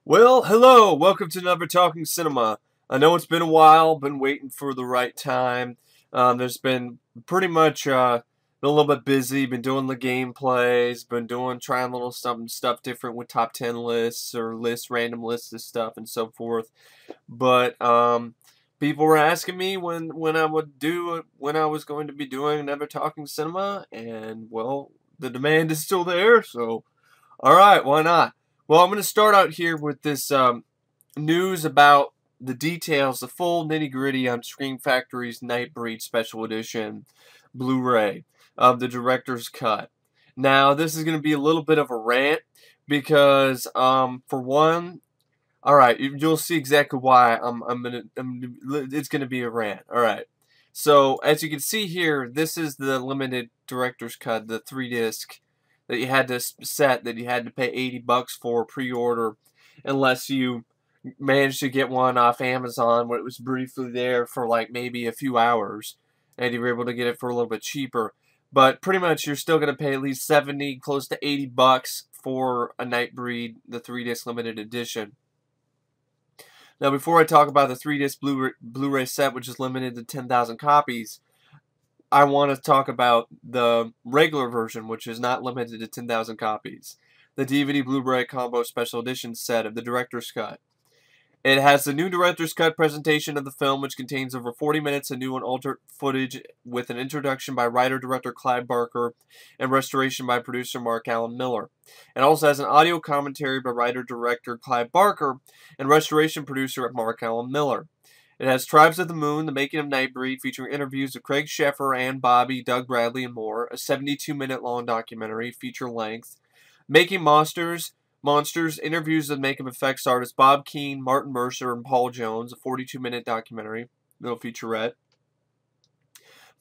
Well, hello, welcome to Never Talking Cinema. I know it's been a while, been waiting for the right time. There's been pretty much been a little bit busy, been doing the gameplays, been trying a little stuff different with top 10 lists or random lists of stuff and so forth. But people were asking me when I was going to be doing Never Talking Cinema, and well, the demand is still there, so alright, why not? Well, I'm going to start out here with this news about the details, the full nitty-gritty on Scream Factory's Nightbreed Special Edition Blu-ray of the director's cut. Now, this is going to be a little bit of a rant because, for one, alright, you'll see exactly why it's going to be a rant. Alright, so as you can see here, this is the limited director's cut, the 3-disc that you had to set that you had to pay $80 for pre-order unless you managed to get one off Amazon where it was briefly there for like maybe a few hours and you were able to get it for a little bit cheaper. But pretty much you're still going to pay at least 70, close to $80 for a Nightbreed, the 3-disc limited edition. Now before I talk about the 3-disc Blu-ray set, which is limited to 10,000 copies, I want to talk about the regular version, which is not limited to 10,000 copies. The DVD Blu-ray Combo Special Edition set of the Director's Cut. It has the new Director's Cut presentation of the film, which contains over 40 minutes of new and altered footage with an introduction by writer-director Clive Barker and restoration by producer Mark Allen Miller. It also has an audio commentary by writer-director Clive Barker and restoration producer Mark Allen Miller. It has Tribes of the Moon, The Making of Nightbreed, featuring interviews of Craig Sheffer, Ann Bobby, Doug Bradley, and more. A 72-minute-long documentary, feature-length. Making Monsters, interviews of makeup effects artists Bob Keane, Martin Mercer, and Paul Jones. A 42-minute documentary, little featurette.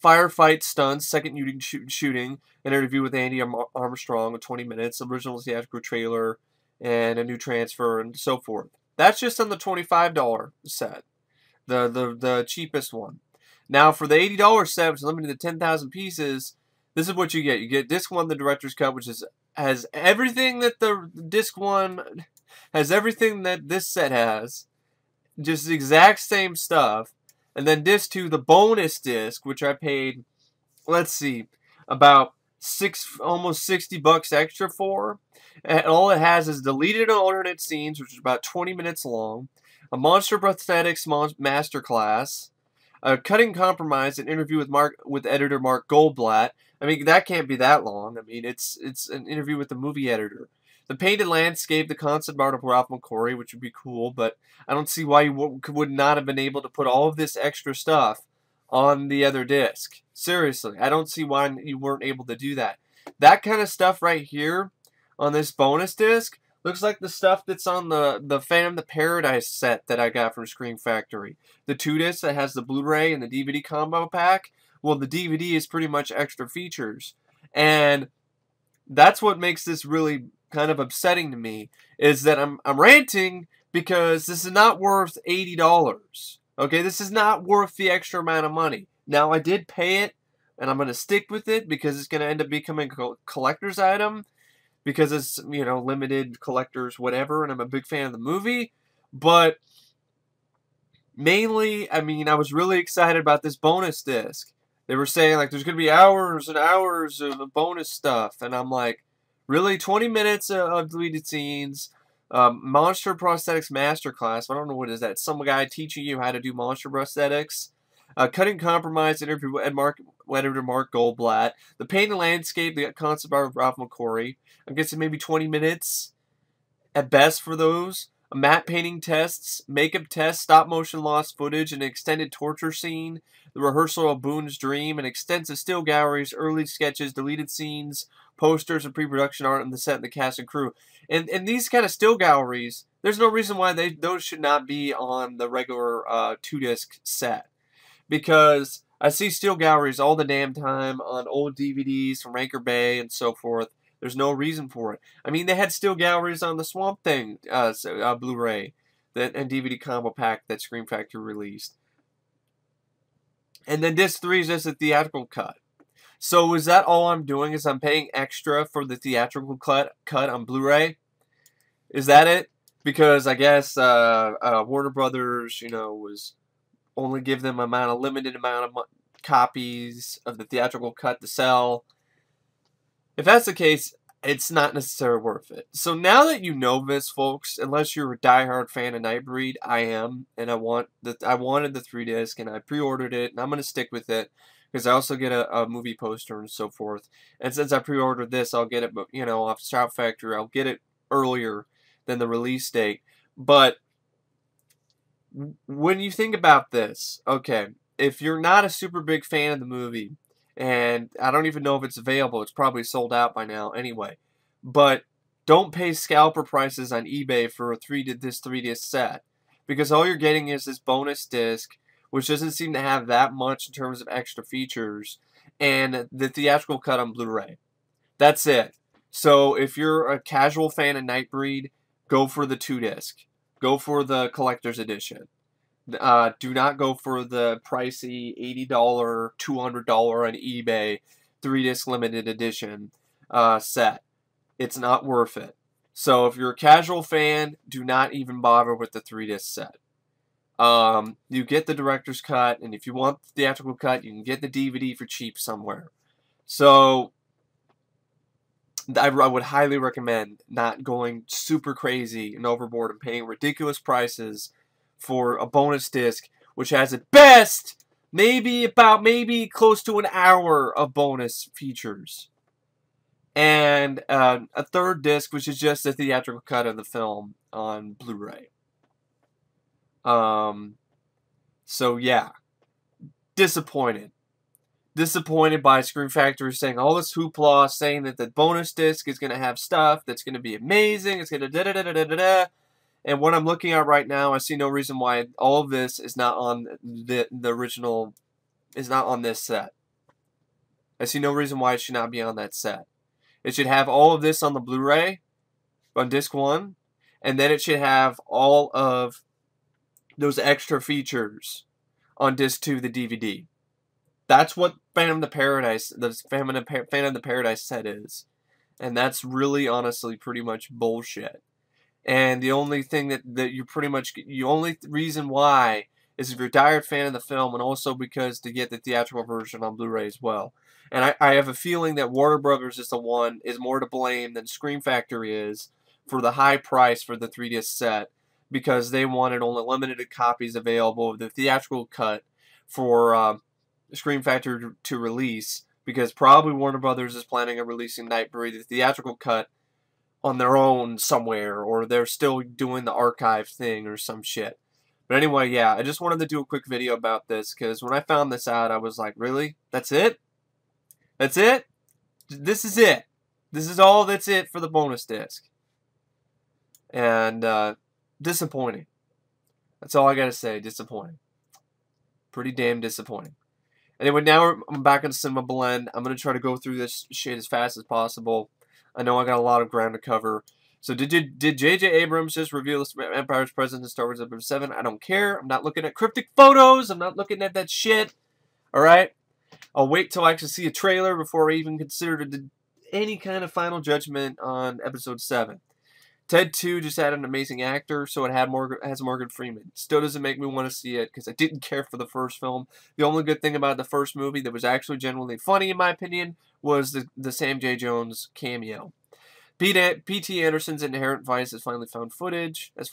Firefight Stunts, second shooting, an interview with Andy Armstrong of 20 minutes, original theatrical trailer, and a new transfer, and so forth. That's just on the $25 set. The cheapest one. Now for the $80 set, which is limited to 10,000 pieces, this is what you get. You get disc 1, the director's cut, which has everything that the disc 1 has, everything that this set has, just the exact same stuff. And then disc 2, the bonus disc, which I paid, let's see, about almost $60 extra for. And all it has is deleted and alternate scenes, which is about 20 minutes long. A monster prosthetics masterclass, a cutting compromise, an interview with editor Mark Goldblatt. I mean, that can't be that long. I mean, it's an interview with the movie editor. The painted landscape, the concept art of Ralph McQuarrie, which would be cool, but I don't see why you would not have been able to put all of this extra stuff on the other disc. Seriously, I don't see why you weren't able to do that. That kind of stuff right here on this bonus disc looks like the stuff that's on the Phantom of the Paradise set that I got from Scream Factory. The 2-disc that has the Blu-ray and the DVD combo pack. Well, the DVD is pretty much extra features. And that's what makes this really kind of upsetting to me, is that I'm ranting because this is not worth $80. Okay, this is not worth the extra amount of money. Now, I did pay it, and I'm going to stick with it because it's going to end up becoming a collector's item. Because it's, you know, limited collectors, whatever, and I'm a big fan of the movie. But mainly, I mean, I was really excited about this bonus disc. They were saying, like, there's going to be hours and hours of bonus stuff. And I'm like, really? 20 minutes of deleted scenes, monster prosthetics masterclass. I don't know what is that. Some guy teaching you how to do monster prosthetics. Cutting compromise, interview with editor Mark Goldblatt. The painted landscape, the concept art of Ralph McQuarrie. I'm guessing maybe 20 minutes at best for those. Matte painting tests, makeup tests, stop motion lost footage, an extended torture scene, the rehearsal of Boone's dream, and extensive still galleries, early sketches, deleted scenes, posters, and pre-production art on the set and the cast and crew. And these kind of still galleries, there's no reason why those should not be on the regular 2-disc set. Because I see still galleries all the damn time on old DVDs from Anchor Bay and so forth. There's no reason for it. I mean, they had still galleries on the Swamp Thing Blu-ray and DVD combo pack that Scream Factory released. And then disc 3 is just a theatrical cut. So is that all I'm doing? Is I'm paying extra for the theatrical cut on Blu-ray? Is that it? because I guess Warner Brothers, you know, was only give them a limited amount of copies of the theatrical cut to sell. If that's the case, it's not necessarily worth it. So now that you know this, folks, unless you're a diehard fan of Nightbreed, I am, and I wanted the 3-disc, and I pre-ordered it, and I'm gonna stick with it because I also get a movie poster and so forth. And since I pre-ordered this, I'll get it, you know, off Shout Factory. I'll get it earlier than the release date. But when you think about this, okay, if you're not a super big fan of the movie, and I don't even know if it's available, it's probably sold out by now anyway, but don't pay scalper prices on eBay for this 3-disc set, because all you're getting is this bonus disc, which doesn't seem to have that much in terms of extra features, and the theatrical cut on Blu-ray. That's it. So if you're a casual fan of Nightbreed, go for the 2-disc. Go for the collector's edition. Do not go for the pricey $80, $200 on eBay 3-disc limited edition set. It's not worth it. So if you're a casual fan, do not even bother with the 3-disc set. You get the director's cut, and if you want the theatrical cut, you can get the DVD for cheap somewhere. So I would highly recommend not going super crazy and overboard and paying ridiculous prices for a bonus disc, which has at best maybe close to an hour of bonus features, and a 3rd disc, which is just a theatrical cut of the film on Blu-ray. So yeah, disappointed by Scream Factory saying all this hoopla, saying that the bonus disc is going to have stuff that's going to be amazing, it's going to da-da-da-da-da-da. And what I'm looking at right now, I see no reason why all of this is not on the original, is not on this set. I see no reason why it should not be on that set. It should have all of this on the Blu-ray, on disc 1, and then it should have all of those extra features on disc 2, the DVD. That's what Phantom of the Paradise set is. And that's really, honestly, pretty much bullshit. And the only thing that you pretty much, the only reason why is if you're a diehard fan of the film, and also because to get the theatrical version on Blu-ray as well. And I have a feeling that Warner Brothers is more to blame than Scream Factory is for the high price for the 3-disc set, because they wanted only limited copies available of the theatrical cut for Scream Factory to release, because probably Warner Brothers is planning on releasing Nightbreed, the theatrical cut, on their own somewhere, or they're still doing the archive thing or some shit. But anyway, yeah, I just wanted to do a quick video about this, because when I found this out, I was like, really? That's it? That's it? This is it. This is all that's it for the bonus disc. And, disappointing. That's all I gotta say, disappointing. Pretty damn disappointing. Anyway, now I'm back on Cinema Blend. I'm gonna try to go through this shit as fast as possible. I know I got a lot of ground to cover. So did J.J. Abrams just reveal Empire's presence in Star Wars Episode 7? I don't care. I'm not looking at cryptic photos. I'm not looking at that shit. Alright? I'll wait till I actually see a trailer before I even consider any kind of final judgment on Episode 7. Ted 2 just had an amazing actor, so it has Morgan Freeman. Still doesn't make me want to see it, because I didn't care for the first film. The only good thing about the first movie that was actually genuinely funny, in my opinion, was the Sam J. Jones cameo. P.T. Anderson's Inherent Vice has finally found footage. All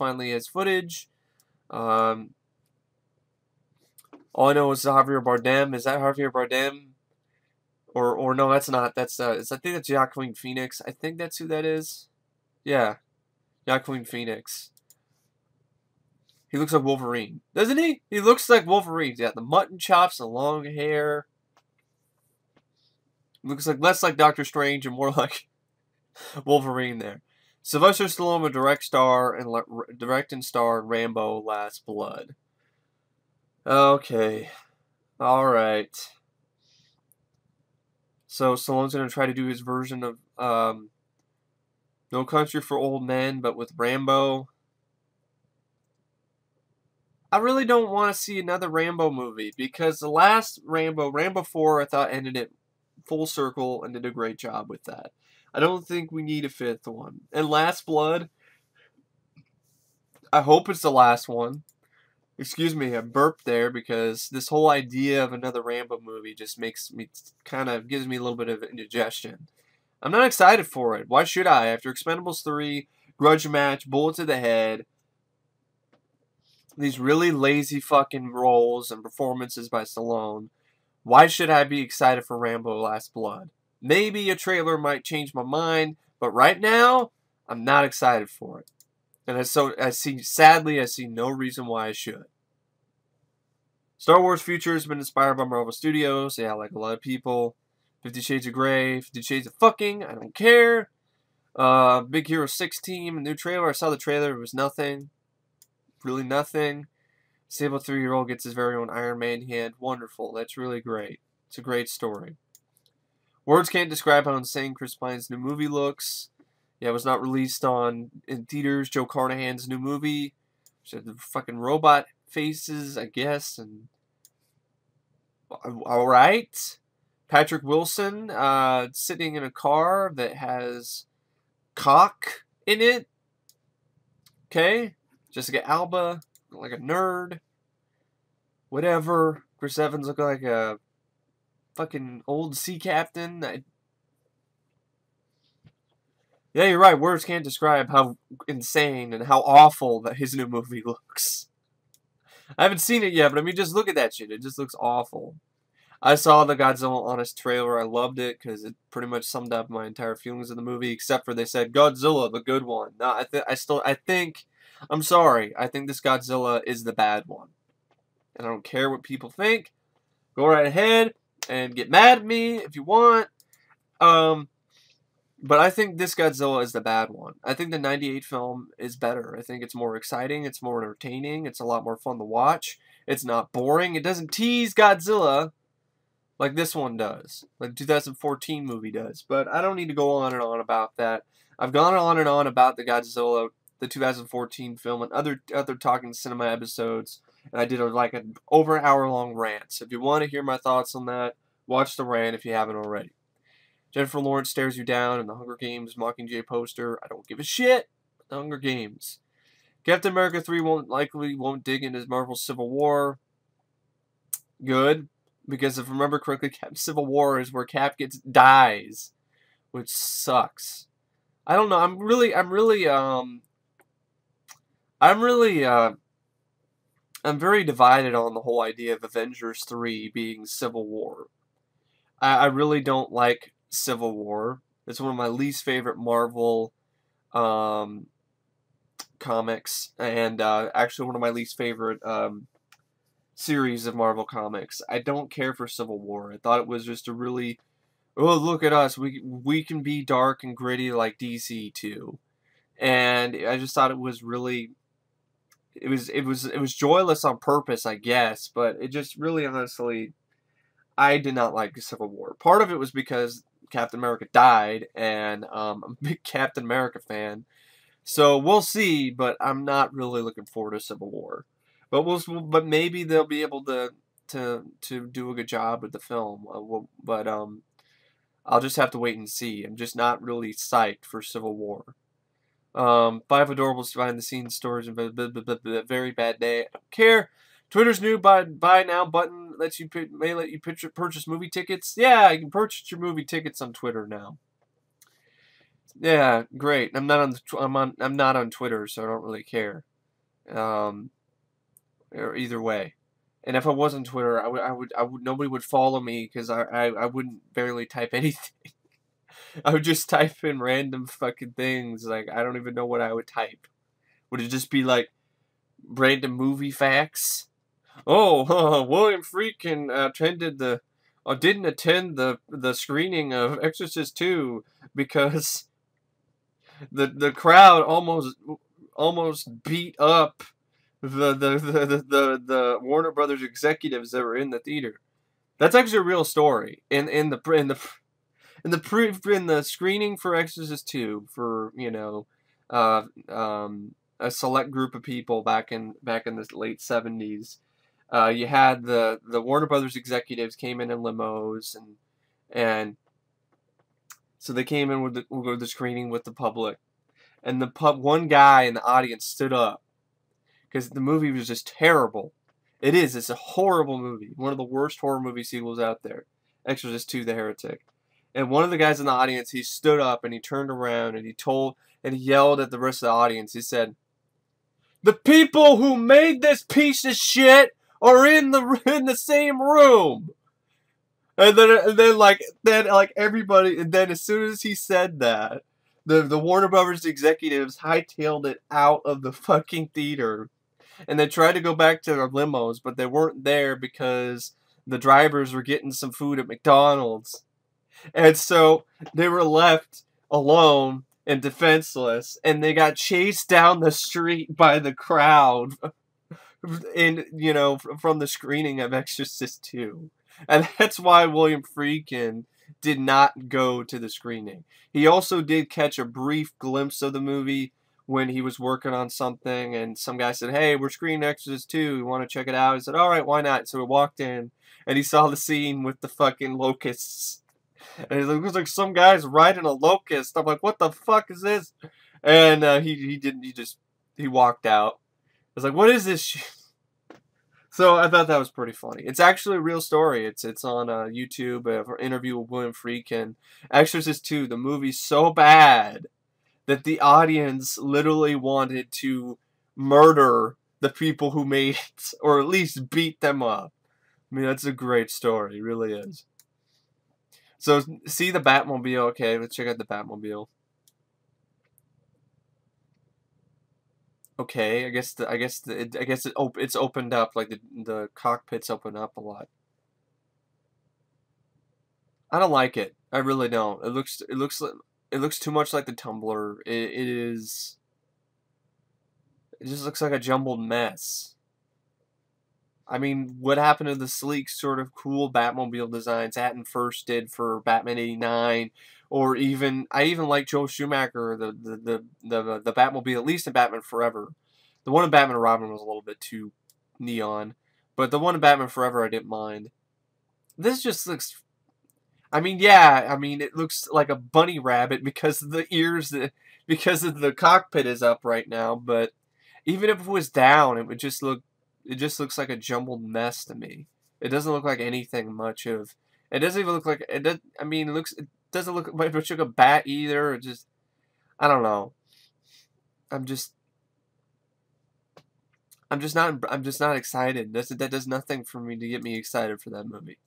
I know is Javier Bardem. Is that Javier Bardem? Or no, that's not. I think that's Joaquin Phoenix. I think that's who that is. Yeah. Joaquin Phoenix. He looks like Wolverine. Doesn't he? He looks like Wolverine. He's got the mutton chops and long hair. Looks like less like Doctor Strange and more like Wolverine there. Sylvester Stallone will direct and star in Rambo Last Blood. Okay. Alright. So Stallone's going to try to do his version of No Country for Old Men, but with Rambo. I really don't want to see another Rambo movie, because the last Rambo, Rambo 4, I thought ended it full circle and did a great job with that. I don't think we need a 5th one. And Last Blood, I hope it's the last one. Excuse me, I burped there because this whole idea of another Rambo movie just makes me kind of gives me a little bit of indigestion. I'm not excited for it. Why should I? After Expendables 3, Grudge Match, Bullet to the Head, these really lazy fucking roles and performances by Stallone, why should I be excited for Rambo Last Blood? Maybe a trailer might change my mind, but right now, I'm not excited for it. And sadly, I see no reason why I should. Star Wars Future has been inspired by Marvel Studios. Yeah, like a lot of people. 50 Shades of Grey, 50 Shades of Fucking, I don't care. Big Hero 6 team, a new trailer. I saw the trailer, it was nothing. Really nothing. Sable 3-year-old gets his very own Iron Man hand. Wonderful, that's really great. It's a great story. Words can't describe how insane Chris Pine's new movie looks. Yeah, it was not released in theaters. Joe Carnahan's new movie. Which had the fucking robot faces, I guess, and alright. Patrick Wilson sitting in a car that has cock in it. Okay. Jessica Alba, like a nerd. Whatever. Chris Evans looked like a fucking old sea captain. Yeah, you're right. Words can't describe how insane and how awful that his new movie looks. I haven't seen it yet, but I mean, just look at that shit. It just looks awful. I saw the Godzilla Honest trailer. I loved it because it pretty much summed up my entire feelings of the movie, except for they said Godzilla, the good one. No, I'm sorry. I think this Godzilla is the bad one, and I don't care what people think. Go right ahead and get mad at me if you want. But I think this Godzilla is the bad one. I think the '98 film is better. I think it's more exciting. It's more entertaining. It's a lot more fun to watch. It's not boring. It doesn't tease Godzilla like this one does, like the 2014 movie does. But I don't need to go on and on about that. I've gone on and on about the Godzilla, the 2014 film, and other Talking Cinema episodes, and I did like an over an hour long rant. So if you want to hear my thoughts on that, watch the rant if you haven't already. Jennifer Lawrence stares you down in the Hunger Games Mockingjay poster. I don't give a shit. The Hunger Games. Captain America 3 won't dig into Marvel's Civil War. Good. Because if I remember correctly, Civil War is where Cap dies, which sucks. I don't know. I'm very divided on the whole idea of Avengers 3 being Civil War. I really don't like Civil War. It's one of my least favorite Marvel comics, and actually one of my least favorite series of Marvel comics. I don't care for Civil War. I thought it was just a really, oh, look at us, we can be dark and gritty like DC too. And I just thought it was really, it was joyless on purpose, I guess, but it just really, honestly, I did not like Civil War. Part of it was because Captain America died, and I'm a big Captain America fan. So we'll see, but I'm not really looking forward to Civil War. But maybe they'll be able to do a good job with the film. I'll just have to wait and see. I'm just not really psyched for Civil War. 5 adorables behind the scenes stories and very bad day. I don't care. Twitter's new buy now button may let you purchase movie tickets. Yeah, you can purchase your movie tickets on Twitter now. Yeah, great. I'm not on Twitter, so I don't really care. Or either way. And if I was on Twitter, nobody would follow me because I wouldn't barely type anything. I would just type in random fucking things. Like, I don't even know what I would type. Would it just be like random movie facts? Oh, William Friedkin didn't attend the screening of Exorcist II because the crowd almost beat up the Warner Brothers executives that were in the theater. That's actually a real story. In the screening for Exorcist II, for a select group of people back in the late 70s, you had the Warner Brothers executives came in limos, and so they came in with the screening with the public, and one guy in the audience stood up because the movie was just terrible. It is. It's a horrible movie. One of the worst horror movie sequels out there. Exorcist II: The Heretic. And one of the guys in the audience, he stood up and he turned around and he yelled at the rest of the audience. He said, "The people who made this piece of shit are in the same room." And then everybody, and then as soon as he said that, the Warner Brothers executives hightailed it out of the fucking theater. And they tried to go back to their limos, but they weren't there because the drivers were getting some food at McDonald's. And so they were left alone and defenseless, and they got chased down the street by the crowd from the screening of Exorcist II. And that's why William Friedkin did not go to the screening. He also did catch a brief glimpse of the movie when he was working on something, and some guy said, "Hey, we're screening Exorcist 2. You want to check it out?" He said, "All right, why not?" So he walked in, and he saw the scene with the fucking locusts. And he's like, "Looks like some guy's riding a locust." I'm like, "What the fuck is this?" And he walked out. I was like, "What is this shit?" So I thought that was pretty funny. It's actually a real story. It's on YouTube, an interview with William Friedkin. Exorcist 2, the movie's so bad that the audience literally wanted to murder the people who made it, or at least beat them up. I mean, that's a great story. It really is. So, see the Batmobile. Okay, let's check out the Batmobile. Okay, it's opened up, like the cockpits open up a lot. I don't like it. I really don't. It looks too much like the Tumbler. It just looks like a jumbled mess. I mean, what happened to the sleek, sort of cool Batmobile designs Atton first did for Batman '89, or I even like Joel Schumacher, the Batmobile, at least in Batman Forever. The one in Batman and Robin was a little bit too neon, but the one in Batman Forever I didn't mind. This just looks, I mean, yeah, I mean, it looks like a bunny rabbit because of the ears, because of the cockpit is up right now, but even if it was down, it just looks like a jumbled mess to me. It doesn't look like anything much of. It doesn't even look like it. I mean, it doesn't look much like a bat either. It just, I don't know. I'm just not excited. That does nothing for me to get me excited for that movie.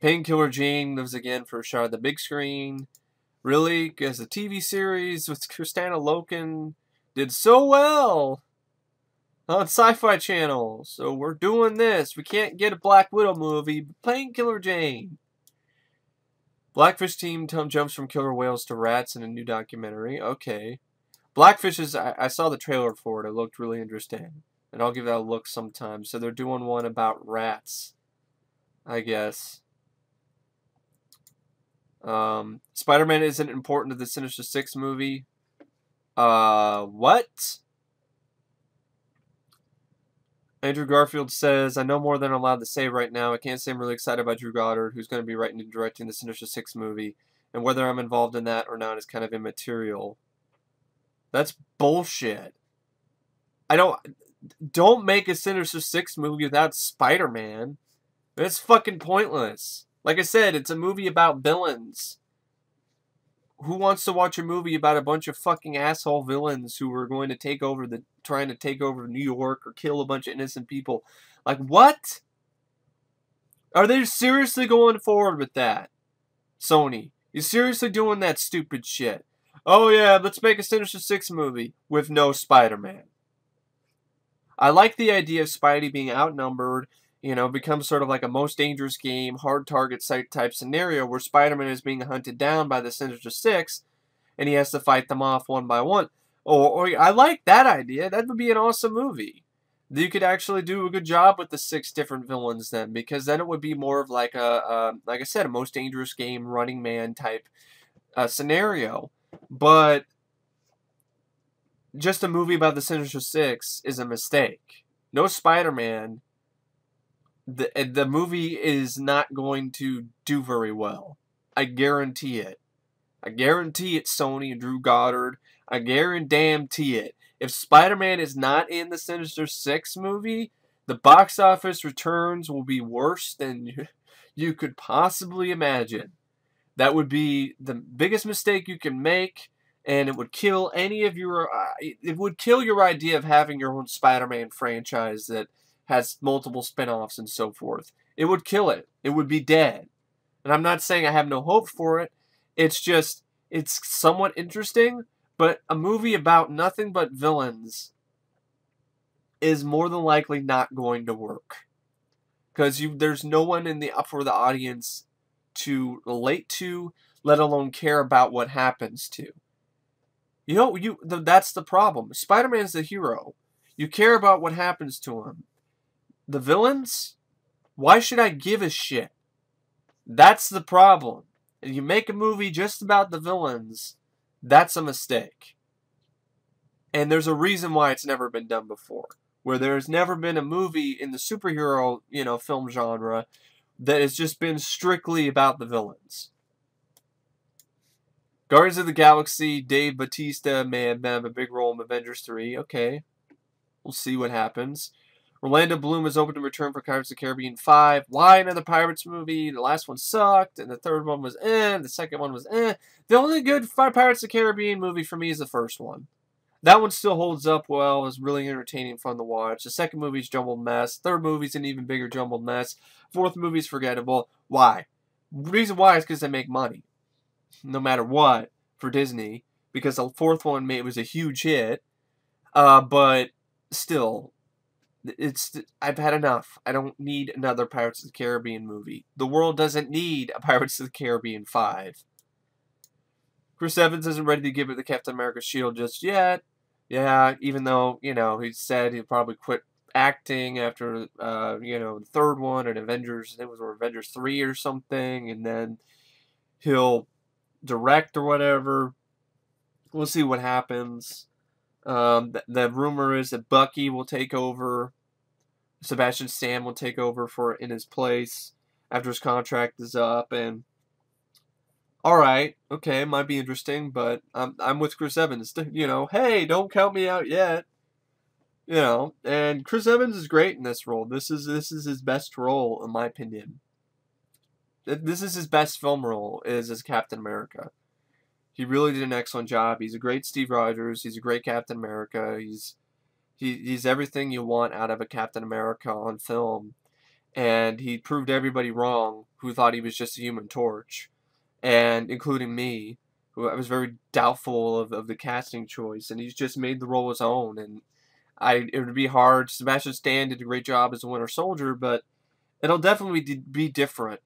Painkiller Jane lives again for a shot of the big screen. Really, because the TV series with Kristanna Loken did so well on Sci-Fi Channel, so we're doing this. We can't get a Black Widow movie, but Painkiller Jane. Blackfish team jumps from killer whales to rats in a new documentary. Okay. Blackfish is, I saw the trailer for it. It looked really interesting, and I'll give that a look sometime. So they're doing one about rats, I guess. Spider-Man isn't important to the Sinister Six movie. What? Andrew Garfield says, "I know more than I'm allowed to say right now. I can't say I'm really excited about Drew Goddard, who's going to be writing and directing the Sinister Six movie, and whether I'm involved in that or not is kind of immaterial." That's bullshit. Don't make a Sinister Six movie without Spider-Man. That's fucking pointless. Like I said, it's a movie about villains. Who wants to watch a movie about a bunch of fucking asshole villains who are going to trying to take over New York or kill a bunch of innocent people? Like, what? Are they seriously going forward with that? Sony, you seriously doing that stupid shit? Oh yeah, let's make a Sinister Six movie with no Spider-Man. I like the idea of Spidey being outnumbered, becomes sort of like a most dangerous game, hard target site type scenario where Spider-Man is being hunted down by the Sinister Six, and he has to fight them off one by one. Or I like that idea. That would be an awesome movie. You could actually do a good job with the 6 different villains then, because then it would be more of like like I said, a most dangerous game, Running Man type scenario. But just a movie about the Sinister Six is a mistake. No Spider-Man. The movie is not going to do very well. I guarantee it. I guarantee it, Sony and Drew Goddard. I guarantee it. If Spider-Man is not in the Sinister Six movie, the box office returns will be worse than you could possibly imagine. That would be the biggest mistake you can make, and it would kill any of your. It would kill your idea of having your own Spider-Man franchise that has multiple spin-offs and so forth. It would kill it. It would be dead. And I'm not saying I have no hope for it. It's just, it's somewhat interesting, but a movie about nothing but villains is more than likely not going to work. Because there's no one for the audience to relate to, let alone care about what happens to. That's the problem. Spider-Man's the hero. You care about what happens to him. The villains? Why should I give a shit? That's the problem. And you make a movie just about the villains, that's a mistake. And there's a reason why it's never been done before. Where there's never been a movie in the superhero, film genre that has just been strictly about the villains. Guardians of the Galaxy, Dave Bautista may have a big role in Avengers 3. Okay. We'll see what happens. Orlando Bloom is open to return for Pirates of the Caribbean 5. Why another Pirates movie? The last one sucked, and the third one was the second one was The only good Pirates of the Caribbean movie for me is the first one. That one still holds up well. It was really entertaining, fun to watch. The second movie's jumbled mess. Third movie's an even bigger jumbled mess. Fourth movie's forgettable. Why? The reason why is because they make money. No matter what, for Disney. Because the fourth one was a huge hit. But still, I've had enough. I don't need another Pirates of the Caribbean movie. The world doesn't need a Pirates of the Caribbean 5. Chris Evans isn't ready to give it the Captain America shield just yet. Yeah, even though, he said he'd probably quit acting after, the third one at Avengers. I think it was Avengers 3 or something. And then he'll direct or whatever. We'll see what happens. The rumor is that Bucky will take over. Sebastian Stan will take over in his place after his contract is up. And alright, okay, might be interesting, but I'm with Chris Evans. Hey, don't count me out yet. And Chris Evans is great in this role. This is his best role, in my opinion. This is his best film role, is as Captain America. He really did an excellent job. He's a great Steve Rogers. He's a great Captain America. He's everything you want out of a Captain America on film. And he proved everybody wrong who thought he was just a Human Torch. And including me, who I was very doubtful of the casting choice. And he's just made the role his own. And it would be hard. Sebastian Stan did a great job as a Winter Soldier, but it'll definitely be different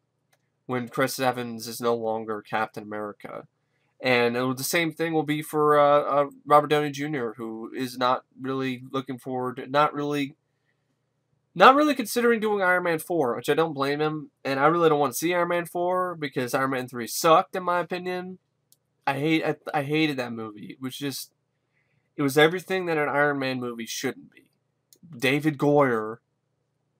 when Chris Evans is no longer Captain America. And the same thing will be for Robert Downey Jr., who is not really looking forward, not really considering doing Iron Man 4, which I don't blame him. And I really don't want to see Iron Man 4 because Iron Man 3 sucked, in my opinion. I hated that movie. It was everything that an Iron Man movie shouldn't be. David Goyer,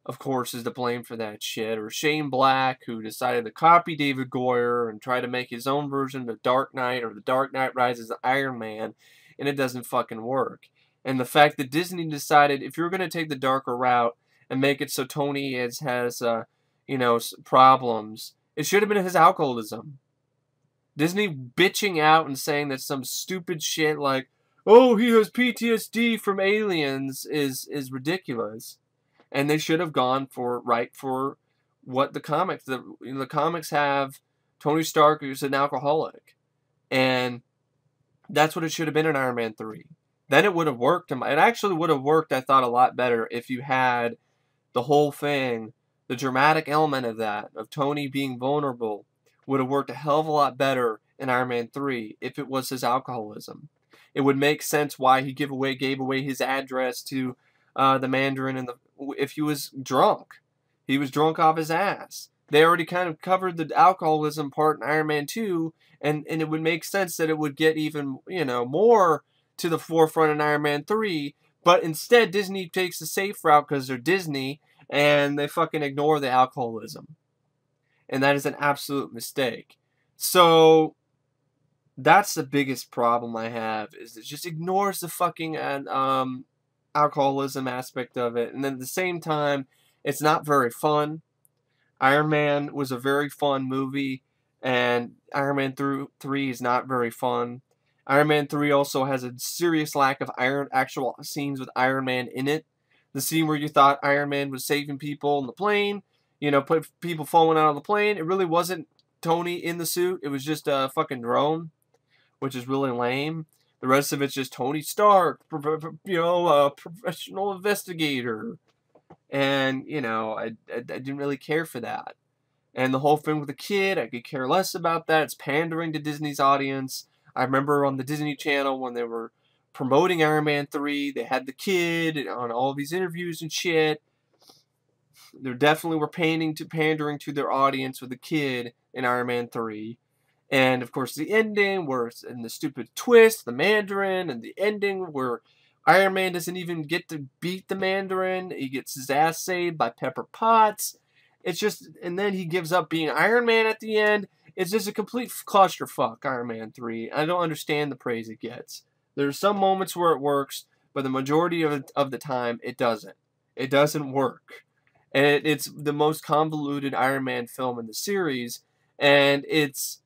of course, is to blame for that shit. Or Shane Black, who decided to copy David Goyer and try to make his own version of Dark Knight or The Dark Knight Rises of Iron Man, and it doesn't fucking work. And the fact that Disney decided, if you're going to take the darker route and make it so Tony has problems, it should have been his alcoholism. Disney bitching out and saying that some stupid shit like, oh, he has PTSD from aliens is ridiculous. And they should have gone for what the comics. The comics have Tony Stark, who's an alcoholic. And that's what it should have been in Iron Man 3. Then it would have worked. It actually would have worked, I thought, a lot better if you had the whole thing, the dramatic element of that, of Tony being vulnerable, would have worked a hell of a lot better in Iron Man 3 if it was his alcoholism. It would make sense why he gave away his address to the Mandarin, if he was drunk. He was drunk off his ass. They already kind of covered the alcoholism part in Iron Man 2, and it would make sense that it would get even, more to the forefront in Iron Man 3, but instead Disney takes the safe route because they're Disney, and they fucking ignore the alcoholism. And that is an absolute mistake. So, That's the biggest problem I have, is it just ignores the fucking alcoholism aspect of it, and then at the same time, it's not very fun. Iron Man was a very fun movie, and Iron Man 3 is not very fun. Iron Man 3 also has a serious lack of actual scenes with Iron Man in it. The scene where you thought Iron Man was saving people in the plane, put people falling out of the plane, it really wasn't Tony in the suit. It was just a fucking drone, which is really lame. The rest of it's just Tony Stark, a professional investigator. And, I didn't really care for that. And the whole thing with the kid, I could care less about that. It's pandering to Disney's audience. I remember on the Disney Channel when they were promoting Iron Man 3, they had the kid on all these interviews and shit. They definitely were pandering to their audience with the kid in Iron Man 3. And, of course, the ending, and the stupid twist, the Mandarin, and the ending where Iron Man doesn't even get to beat the Mandarin. He gets his ass saved by Pepper Potts. It's just, and then he gives up being Iron Man at the end. It's just a complete clusterfuck, Iron Man 3. I don't understand the praise it gets. There's some moments where it works, but the majority of the time, it doesn't. It doesn't work. And it's the most convoluted Iron Man film in the series, and it's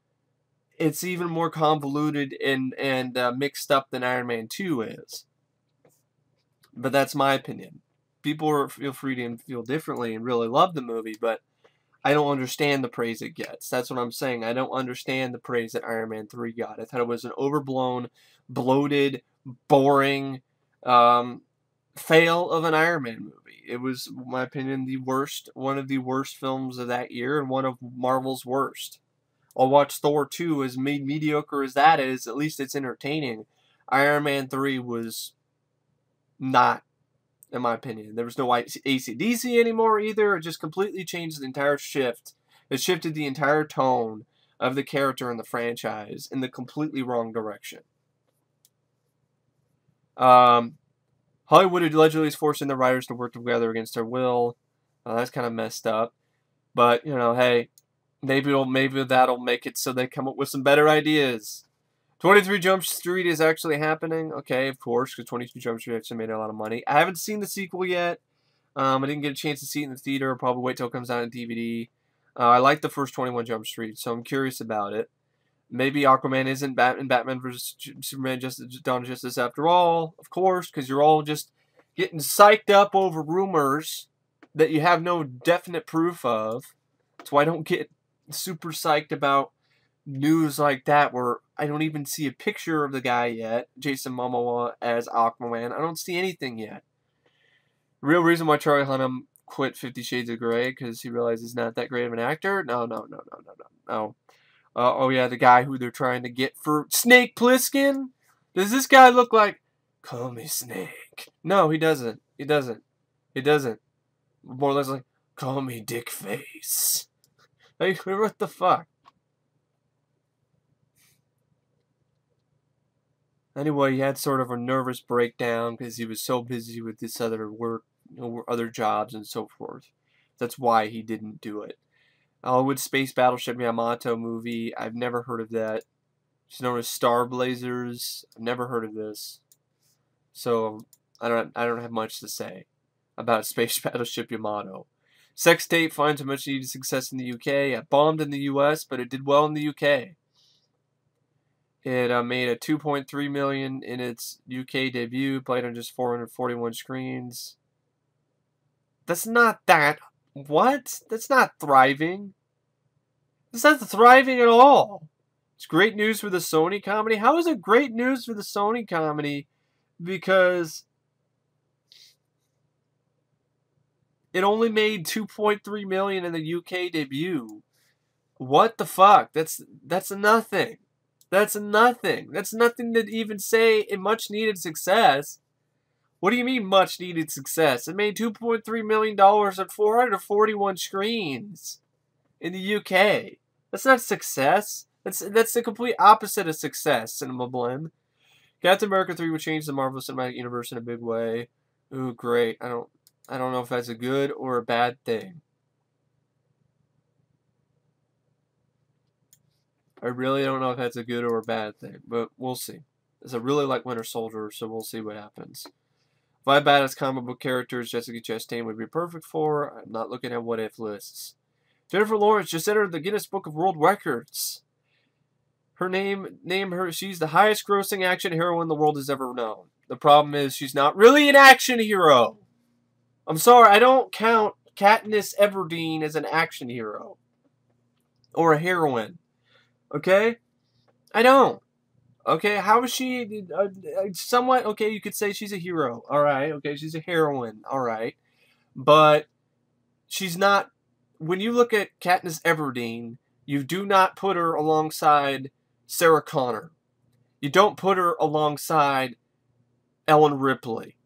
even more convoluted and mixed up than Iron Man 2 is. But that's my opinion. People feel free to feel differently and really love the movie, but I don't understand the praise it gets. That's what I'm saying. I don't understand the praise that Iron Man 3 got. I thought it was an overblown, bloated, boring fail of an Iron Man movie. It was, in my opinion, one of the worst films of that year and one of Marvel's worst. I'll watch Thor 2, as mediocre as that is. At least it's entertaining. Iron Man 3 was not, in my opinion. There was no AC/DC anymore either. It just completely changed the entire shift. It shifted the entire tone of the character and the franchise in the completely wrong direction. Hollywood allegedly is forcing the writers to work together against their will. That's kind of messed up. But, hey, maybe that'll make it so they come up with some better ideas. 23 Jump Street is actually happening. Okay, of course, because 22 Jump Street actually made a lot of money. I haven't seen the sequel yet. I didn't get a chance to see it in the theater. I'll probably wait till it comes out on DVD. I like the first 21 Jump Street, so I'm curious about it. Maybe Aquaman isn't Batman vs. Superman Dawn of Justice after all, of course, because you're all just getting psyched up over rumors that you have no definite proof of. That's why I don't get super psyched about news like that where I don't even see a picture of the guy yet, Jason Momoa as Aquaman. I don't see anything yet. Real reason why Charlie Hunnam quit 50 Shades of Grey, because he realized he's not that great of an actor? No. Oh yeah, the guy who they're trying to get for Snake Plissken? Does this guy look like, call me Snake? No, he doesn't. He doesn't. More or less like, call me Dick Face. Like, what the fuck? Anyway, he had sort of a nervous breakdown because he was so busy with this other work, other jobs and so forth. That's why he didn't do it. Hollywood Space Battleship Yamato movie. I've never heard of that. It's known as Star Blazers. I've never heard of this. So I don't have much to say about Space Battleship Yamato. Sex Tape finds a much needed success in the UK. It bombed in the US, but it did well in the UK. It made a $2.3 million in its UK debut, played on just 441 screens. That's not that. What? That's not thriving. That's not thriving at all. It's great news for the Sony comedy. How is it great news for the Sony comedy? Because it only made $2.3 million in the UK debut. What the fuck? That's nothing. That's nothing. That's nothing to even say a much needed success. What do you mean much needed success? It made $2.3 million at 441 screens in the UK. That's not success. That's the complete opposite of success, Cinema Blend. Captain America 3 will change the Marvel Cinematic Universe in a big way. Ooh, great. I don't know if that's a good or a bad thing. I really don't know if that's a good or a bad thing, but we'll see. As I really like Winter Soldier, so we'll see what happens. If I bad as comic book characters, Jessica Chastain would be perfect for. I'm not looking at what if lists. Jennifer Lawrence just entered the Guinness Book of World Records. Her she's the highest grossing action heroine the world has ever known. The problem is she's not really an action hero. I'm sorry, I don't count Katniss Everdeen as an action hero. Or a heroine. Okay? I don't. Okay, how is she somewhat, okay, you could say she's a hero. Alright, okay, she's a heroine. Alright. But she's not, when you look at Katniss Everdeen, you do not put her alongside Sarah Connor. You don't put her alongside Ellen Ripley.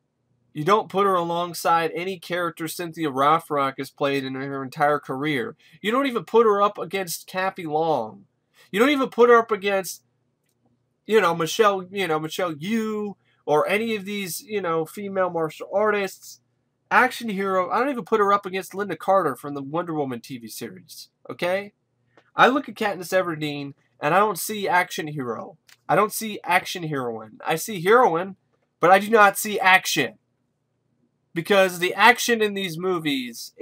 You don't put her alongside any character Cynthia Rothrock has played in her entire career. You don't even put her up against Kathy Long. You don't even put her up against, Michelle Yeoh, or any of these, female martial artists. Action hero, I don't even put her up against Linda Carter from the Wonder Woman TV series. Okay? I look at Katniss Everdeen, and I don't see action hero. I don't see action heroine. I see heroine, but I do not see action. Because the action in these movies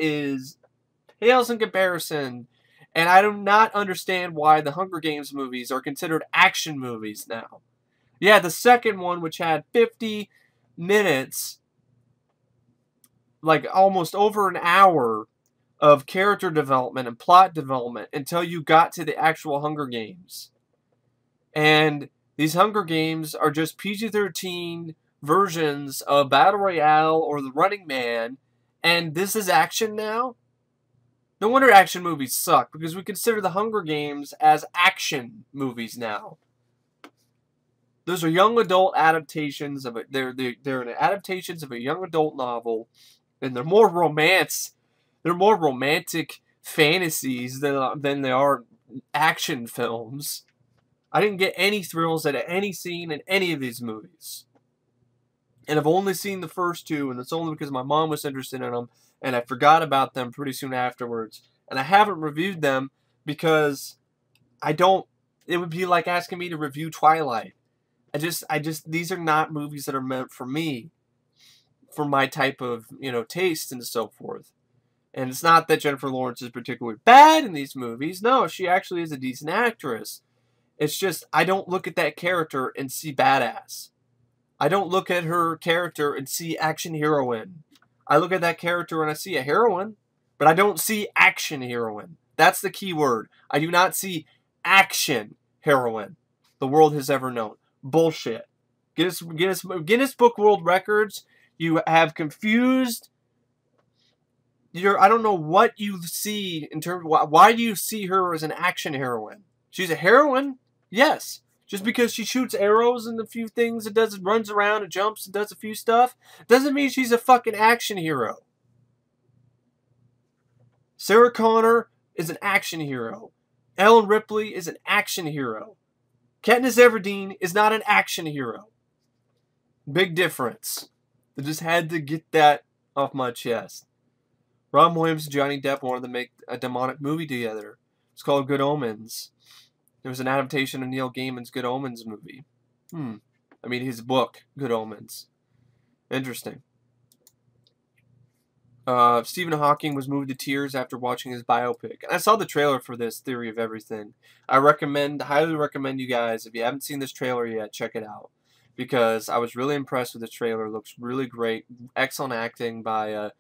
pales in comparison. And I do not understand why the Hunger Games movies are considered action movies now. Yeah, the second one, which had 50 minutes, like almost over an hour of character development and plot development until you got to the actual Hunger Games. And these Hunger Games are just PG-13 versions of Battle Royale or The Running Man, and this is action now? No wonder action movies suck, because we consider the Hunger Games as action movies now. Those are young adult adaptations of it. They're adaptations of a young adult novel, and they're more romance. They're more romantic fantasies than they are action films. I didn't get any thrills at any scene in any of these movies. And I've only seen the first two, and it's only because my mom was interested in them, and I forgot about them pretty soon afterwards. And I haven't reviewed them because it would be like asking me to review Twilight. These are not movies that are meant for me, for my type of, taste and so forth. And it's not that Jennifer Lawrence is particularly bad in these movies. No, she actually is a decent actress. It's just, I don't look at that character and see badass. I don't look at her character and see action heroine. I look at that character and I see a heroine, but I don't see action heroine. That's the key word. I do not see action heroine the world has ever known. Bullshit. Guinness Book World Records, you have confused. I don't know what you see in terms of why do you see her as an action heroine? She's a heroine, yes. Just because she shoots arrows and a few things and runs around and jumps and does a few stuff, doesn't mean she's a fucking action hero. Sarah Connor is an action hero. Ellen Ripley is an action hero. Katniss Everdeen is not an action hero. Big difference. I just had to get that off my chest. Robin Williams and Johnny Depp wanted to make a demonic movie together. It's called Good Omens. There was an adaptation of Neil Gaiman's Good Omens movie. I mean, his book, Good Omens. Interesting. Stephen Hawking was moved to tears after watching his biopic. And I saw the trailer for this, Theory of Everything. I highly recommend you guys, if you haven't seen this trailer yet, check it out. Because I was really impressed with the trailer. It looks really great. Excellent acting by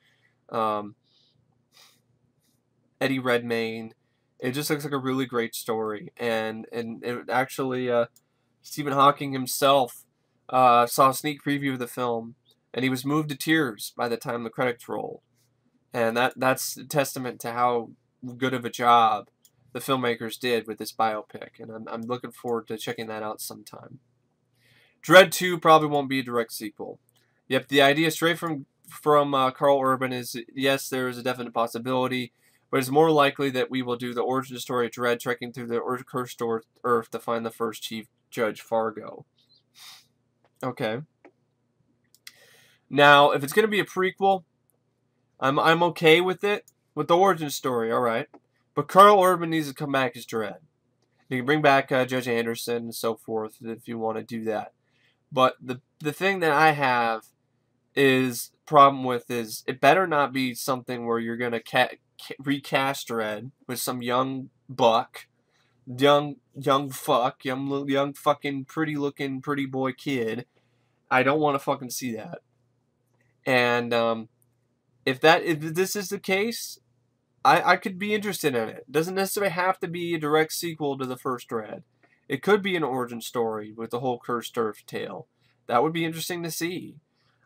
Eddie Redmayne. It just looks like a really great story. And it actually, Stephen Hawking himself saw a sneak preview of the film, and he was moved to tears by the time the credits rolled. And that's a testament to how good of a job the filmmakers did with this biopic. And I'm looking forward to checking that out sometime. Dredd 2 probably won't be a direct sequel. Yep, the idea straight from Carl Urban is, yes, there is a definite possibility, but it's more likely that we will do the origin story of Dredd trekking through the cursed Earth to find the first Chief Judge Fargo. Okay. Now, if it's going to be a prequel, I'm okay with it. With the origin story, alright. But Carl Urban needs to come back as Dredd. You can bring back Judge Anderson and so forth if you want to do that. But the thing that I have is problem with is it better not be something where you're gonna recast Dredd with some young buck, young fucking pretty looking pretty boy kid. I don't want to fucking see that. And if this is the case, I could be interested in it. It doesn't necessarily have to be a direct sequel to the first Dredd. It could be an origin story with the whole cursed earth tale. That would be interesting to see.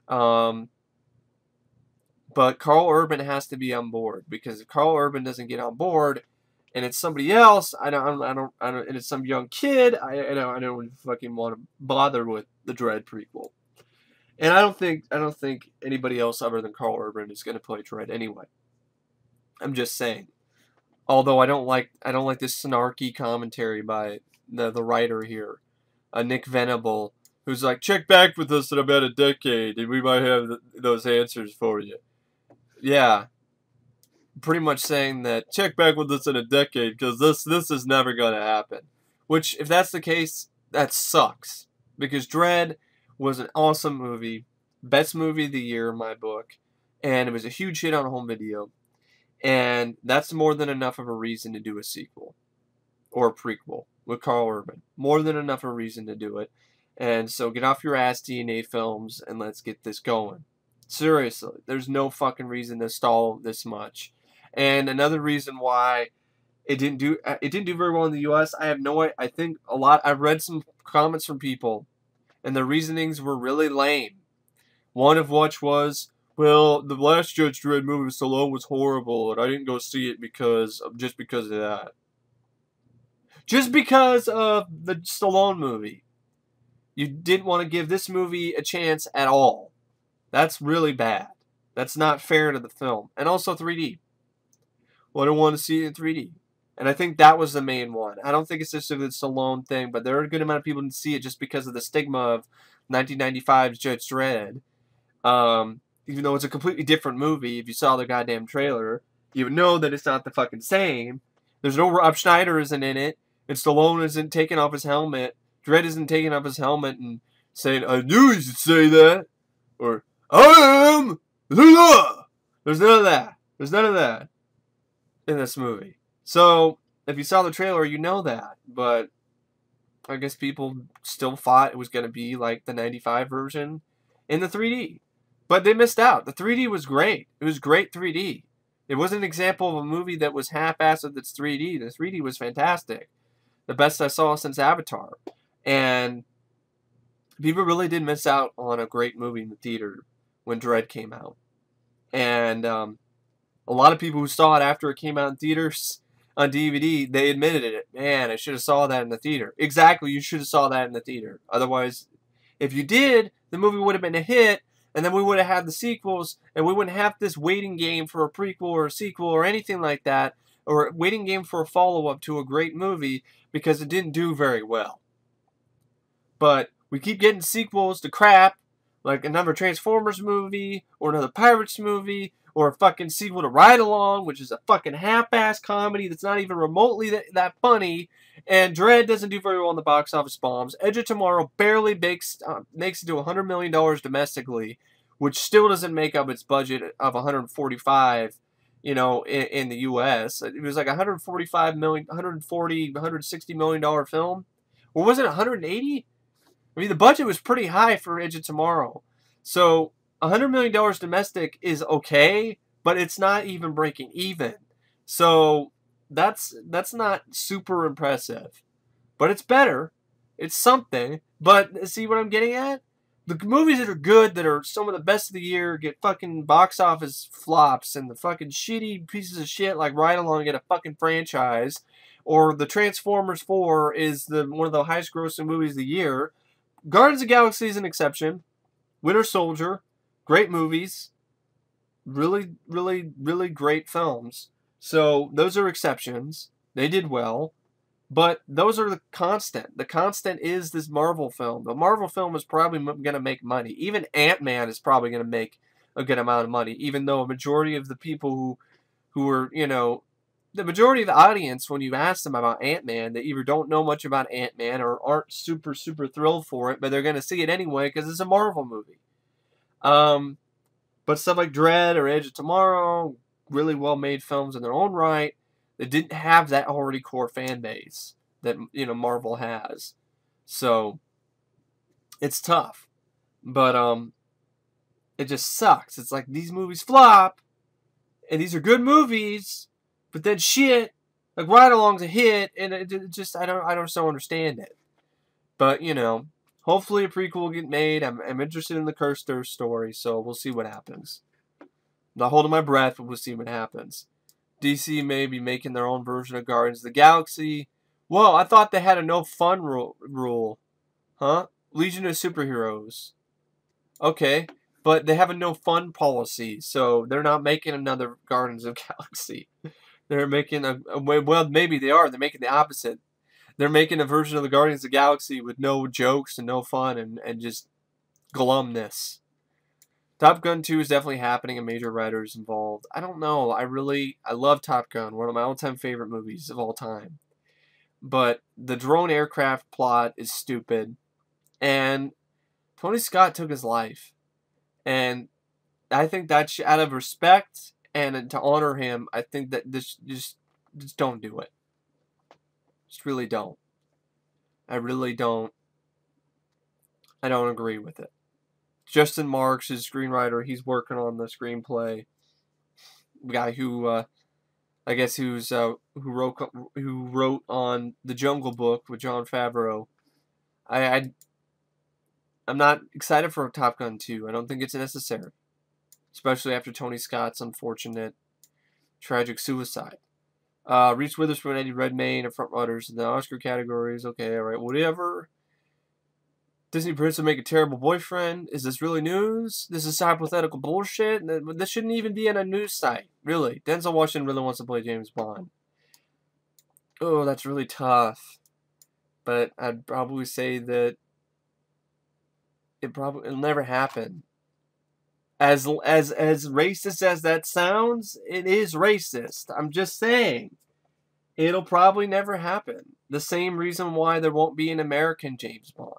But Carl Urban has to be on board, because if Carl Urban doesn't get on board, and it's somebody else, and it's some young kid, I don't fucking want to bother with the Dredd prequel. And I don't think anybody else other than Carl Urban is going to play Dredd anyway. I'm just saying. Although I don't like this snarky commentary by the writer here, Nick Venable, who's like, check back with us in about a decade, and we might have those answers for you. Yeah, pretty much saying that check back with us in a decade, because this is never gonna happen. Which, if that's the case, that sucks, because Dredd was an awesome movie, best movie of the year in my book, and it was a huge hit on home video. And that's more than enough of a reason to do a sequel or a prequel with Carl Urban. More than enough of a reason to do it. And so get off your ass, DNA Films, and let's get this going. Seriously, there's no fucking reason to stall this much. And another reason why it didn't do very well in the U.S. I think I've read some comments from people, and their reasonings were really lame. One of which was, well, the last Judge Dredd movie with Stallone was horrible, and I didn't go see it just because of that. Just because of the Stallone movie. You didn't want to give this movie a chance at all. That's really bad. That's not fair to the film. And also 3D. Well, I don't want to see it in 3D. And I think that was the main one. I don't think it's just a Stallone thing, but there are a good amount of people who see it just because of the stigma of 1995's Judge Dredd. Even though it's a completely different movie, if you saw the goddamn trailer, you would know that it's not the fucking same. There's no Rob Schneider isn't in it, and Stallone isn't taking off his helmet. Dredd isn't taking off his helmet and saying, I knew he should say that, or, I am the law. There's none of that. There's none of that in this movie. So, if you saw the trailer, you know that, but I guess people still thought it was going to be like the 95 version in the 3D. But they missed out. The 3D was great. It was great 3D. It wasn't an example of a movie that was half-assed with its 3D. The 3D was fantastic. The best I saw since Avatar. And people really did miss out on a great movie in the theater when Dredd came out. And a lot of people who saw it after it came out in theaters on DVD, they admitted it. Man, I should have saw that in the theater. Exactly, you should have saw that in the theater. Otherwise, if you did, the movie would have been a hit, and then we would have had the sequels, and we wouldn't have this waiting game for a prequel or a sequel or anything like that, or a waiting game for a follow-up to a great movie, because it didn't do very well. But we keep getting sequels to crap, like another Transformers movie, or another Pirates movie, or a fucking sequel to Ride Along, which is a fucking half-ass comedy that's not even remotely that funny, and Dredd doesn't do very well in the box office bombs. Edge of Tomorrow barely makes it to $100 million domestically, which still doesn't make up its budget of 145, in the U.S. It was like $145 million, $160 million film. Or was it 180? I mean, the budget was pretty high for Edge of Tomorrow. So, $100 million domestic is okay, but it's not even breaking even. So, that's not super impressive. But it's better. It's something. But, see what I'm getting at? The movies that are good, that are some of the best of the year, get fucking box office flops, and the fucking shitty pieces of shit like Ride Along get a fucking franchise, or the Transformers 4 is one of the highest grossing movies of the year. Guardians of the Galaxy is an exception. Winter Soldier, great movies. Really, really, really great films. So, those are exceptions. They did well. But those are the constant. The constant is this Marvel film. The Marvel film is probably going to make money. Even Ant-Man is probably going to make a good amount of money, even though a majority of the people who are, the majority of the audience, when you ask them about Ant-Man, they either don't know much about Ant-Man or aren't super, super thrilled for it, but they're going to see it anyway because it's a Marvel movie. But stuff like Dredd or Edge of Tomorrow, really well-made films in their own right, that didn't have that already core fan base that, you know, Marvel has. So, it's tough. But, it just sucks. It's like these movies flop, and these are good movies, but then shit, like Ride Along's a hit, and it just, I don't so understand it. But, you know, hopefully a prequel will get made. I'm interested in the Cursed story, so we'll see what happens. I'm not holding my breath, but we'll see what happens. DC may be making their own version of Guardians of the Galaxy. Whoa, I thought they had a no fun rule. Huh? Legion of Superheroes. Okay, but they have a no fun policy, so they're not making another Guardians of the Galaxy. They're making well, maybe they are. They're making the opposite. They're making a version of the Guardians of the Galaxy with no jokes and no fun and just glumness. Top Gun 2 is definitely happening and major writers involved. I don't know. I love Top Gun. One of my all-time favorite movies of all time. But the drone aircraft plot is stupid. And Tony Scott took his life. And I think that out of respect and to honor him, I think that this just don't do it. Just really don't. I really don't. I don't agree with it. Justin Marks, his screenwriter, he's working on the screenplay. The guy who, I guess, who wrote on The Jungle Book with Jon Favreau. I'm not excited for Top Gun 2. I don't think it's necessary, especially after Tony Scott's unfortunate, tragic suicide. Reese Witherspoon, Eddie Redmayne are frontrunners in the Oscar categories. Okay, alright, whatever. Disney Prince will make a terrible boyfriend. Is this really news? This is hypothetical bullshit. This shouldn't even be on a news site. Really. Denzel Washington really wants to play James Bond. Oh, that's really tough. But I'd probably say that it'll never happen. As racist as that sounds, it is racist. I'm just saying. It'll probably never happen. The same reason why there won't be an American James Bond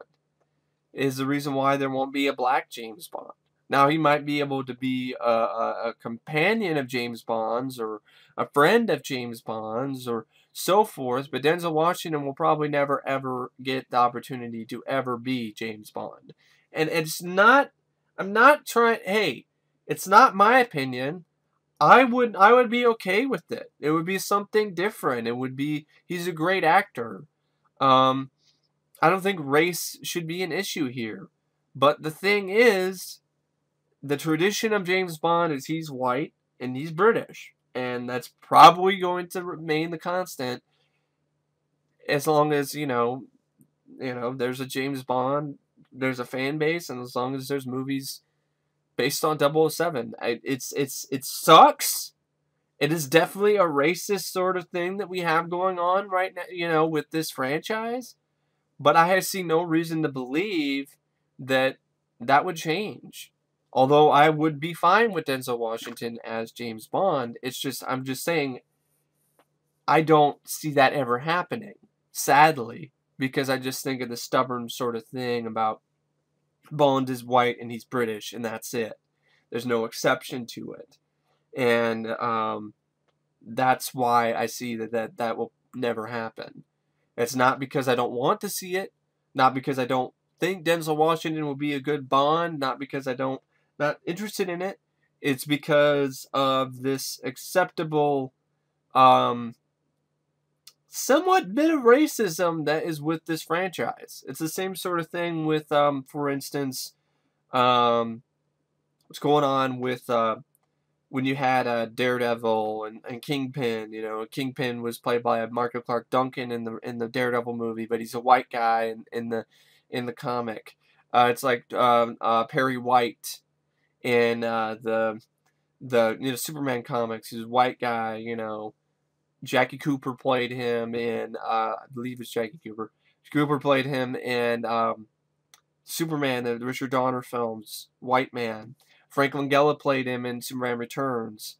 is the reason why there won't be a black James Bond. Now, he might be able to be a companion of James Bond's or a friend of James Bond's or so forth, but Denzel Washington will probably never, ever get the opportunity to ever be James Bond. And it's not... I'm not trying... Hey, it's not my opinion. I would be okay with it. It would be something different. It would be... He's a great actor. I don't think race should be an issue here. But the thing is, the tradition of James Bond is he's white and he's British. And that's probably going to remain the constant as long as, you know, there's a James Bond, there's a fan base, and as long as there's movies based on 007. It sucks. It is definitely a racist sort of thing that we have going on right now, you know, with this franchise. But I see no reason to believe that that would change. Although I would be fine with Denzel Washington as James Bond, it's just, I'm just saying, I don't see that ever happening, sadly, because I just think of the stubborn sort of thing about Bond is white and he's British, and that's it. There's no exception to it. And that's why I see that will never happen. It's not because I don't want to see it, not because I don't think Denzel Washington will be a good Bond, not because not interested in it. It's because of this acceptable, somewhat bit of racism that is with this franchise. It's the same sort of thing with, for instance, what's going on with when you had Daredevil and Kingpin. You know, Kingpin was played by Michael Clark Duncan in the Daredevil movie, but he's a white guy in the comic. It's like Perry White in the Superman comics. He's a white guy. You know, Jackie Cooper played him in I believe it's Jackie Cooper. Cooper played him in Superman, the Richard Donner films. White man. Frank Langella played him in Superman Returns.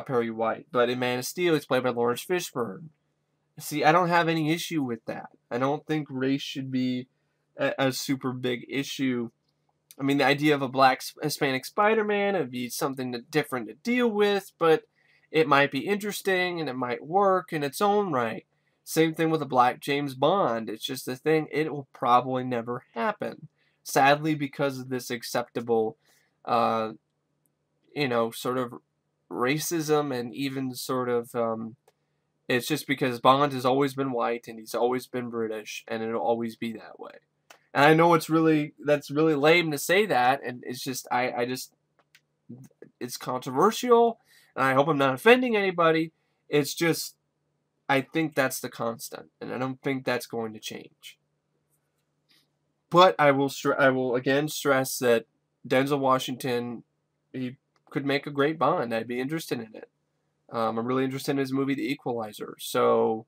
Perry White. But in Man of Steel, he's played by Lawrence Fishburne. See, I don't have any issue with that. I don't think race should be a super big issue. I mean, the idea of a black Hispanic Spider-Man would be something different to deal with, but it might be interesting and it might work in its own right. Same thing with a black James Bond. It's just a thing. It will probably never happen. Sadly, because of this acceptable, sort of racism and even sort of, it's just because Bond has always been white and he's always been British and it'll always be that way. And I know that's really lame to say that, and it's just, it's controversial, and I hope I'm not offending anybody. It's just, I think that's the constant, and I don't think that's going to change. But I will again stress that Denzel Washington, he could make a great Bond. I'd be interested in it. I'm really interested in his movie The Equalizer. So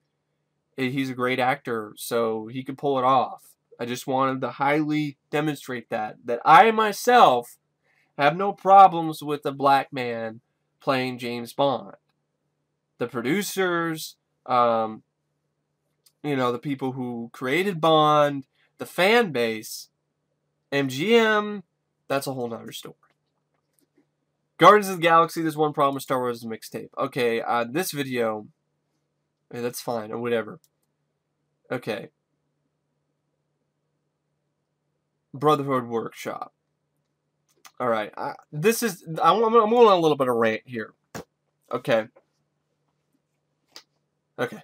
he's a great actor, so he could pull it off. I just wanted to highly demonstrate that I myself have no problems with a black man playing James Bond. The producers, the people who created Bond, the fan base, MGM, that's a whole nother story. Guardians of the Galaxy, there's one problem with Star Wars mixtape. Okay, this video, that's fine, or whatever. Okay. Brotherhood Workshop. Alright, I'm going on a little bit of rant here. Okay. Okay.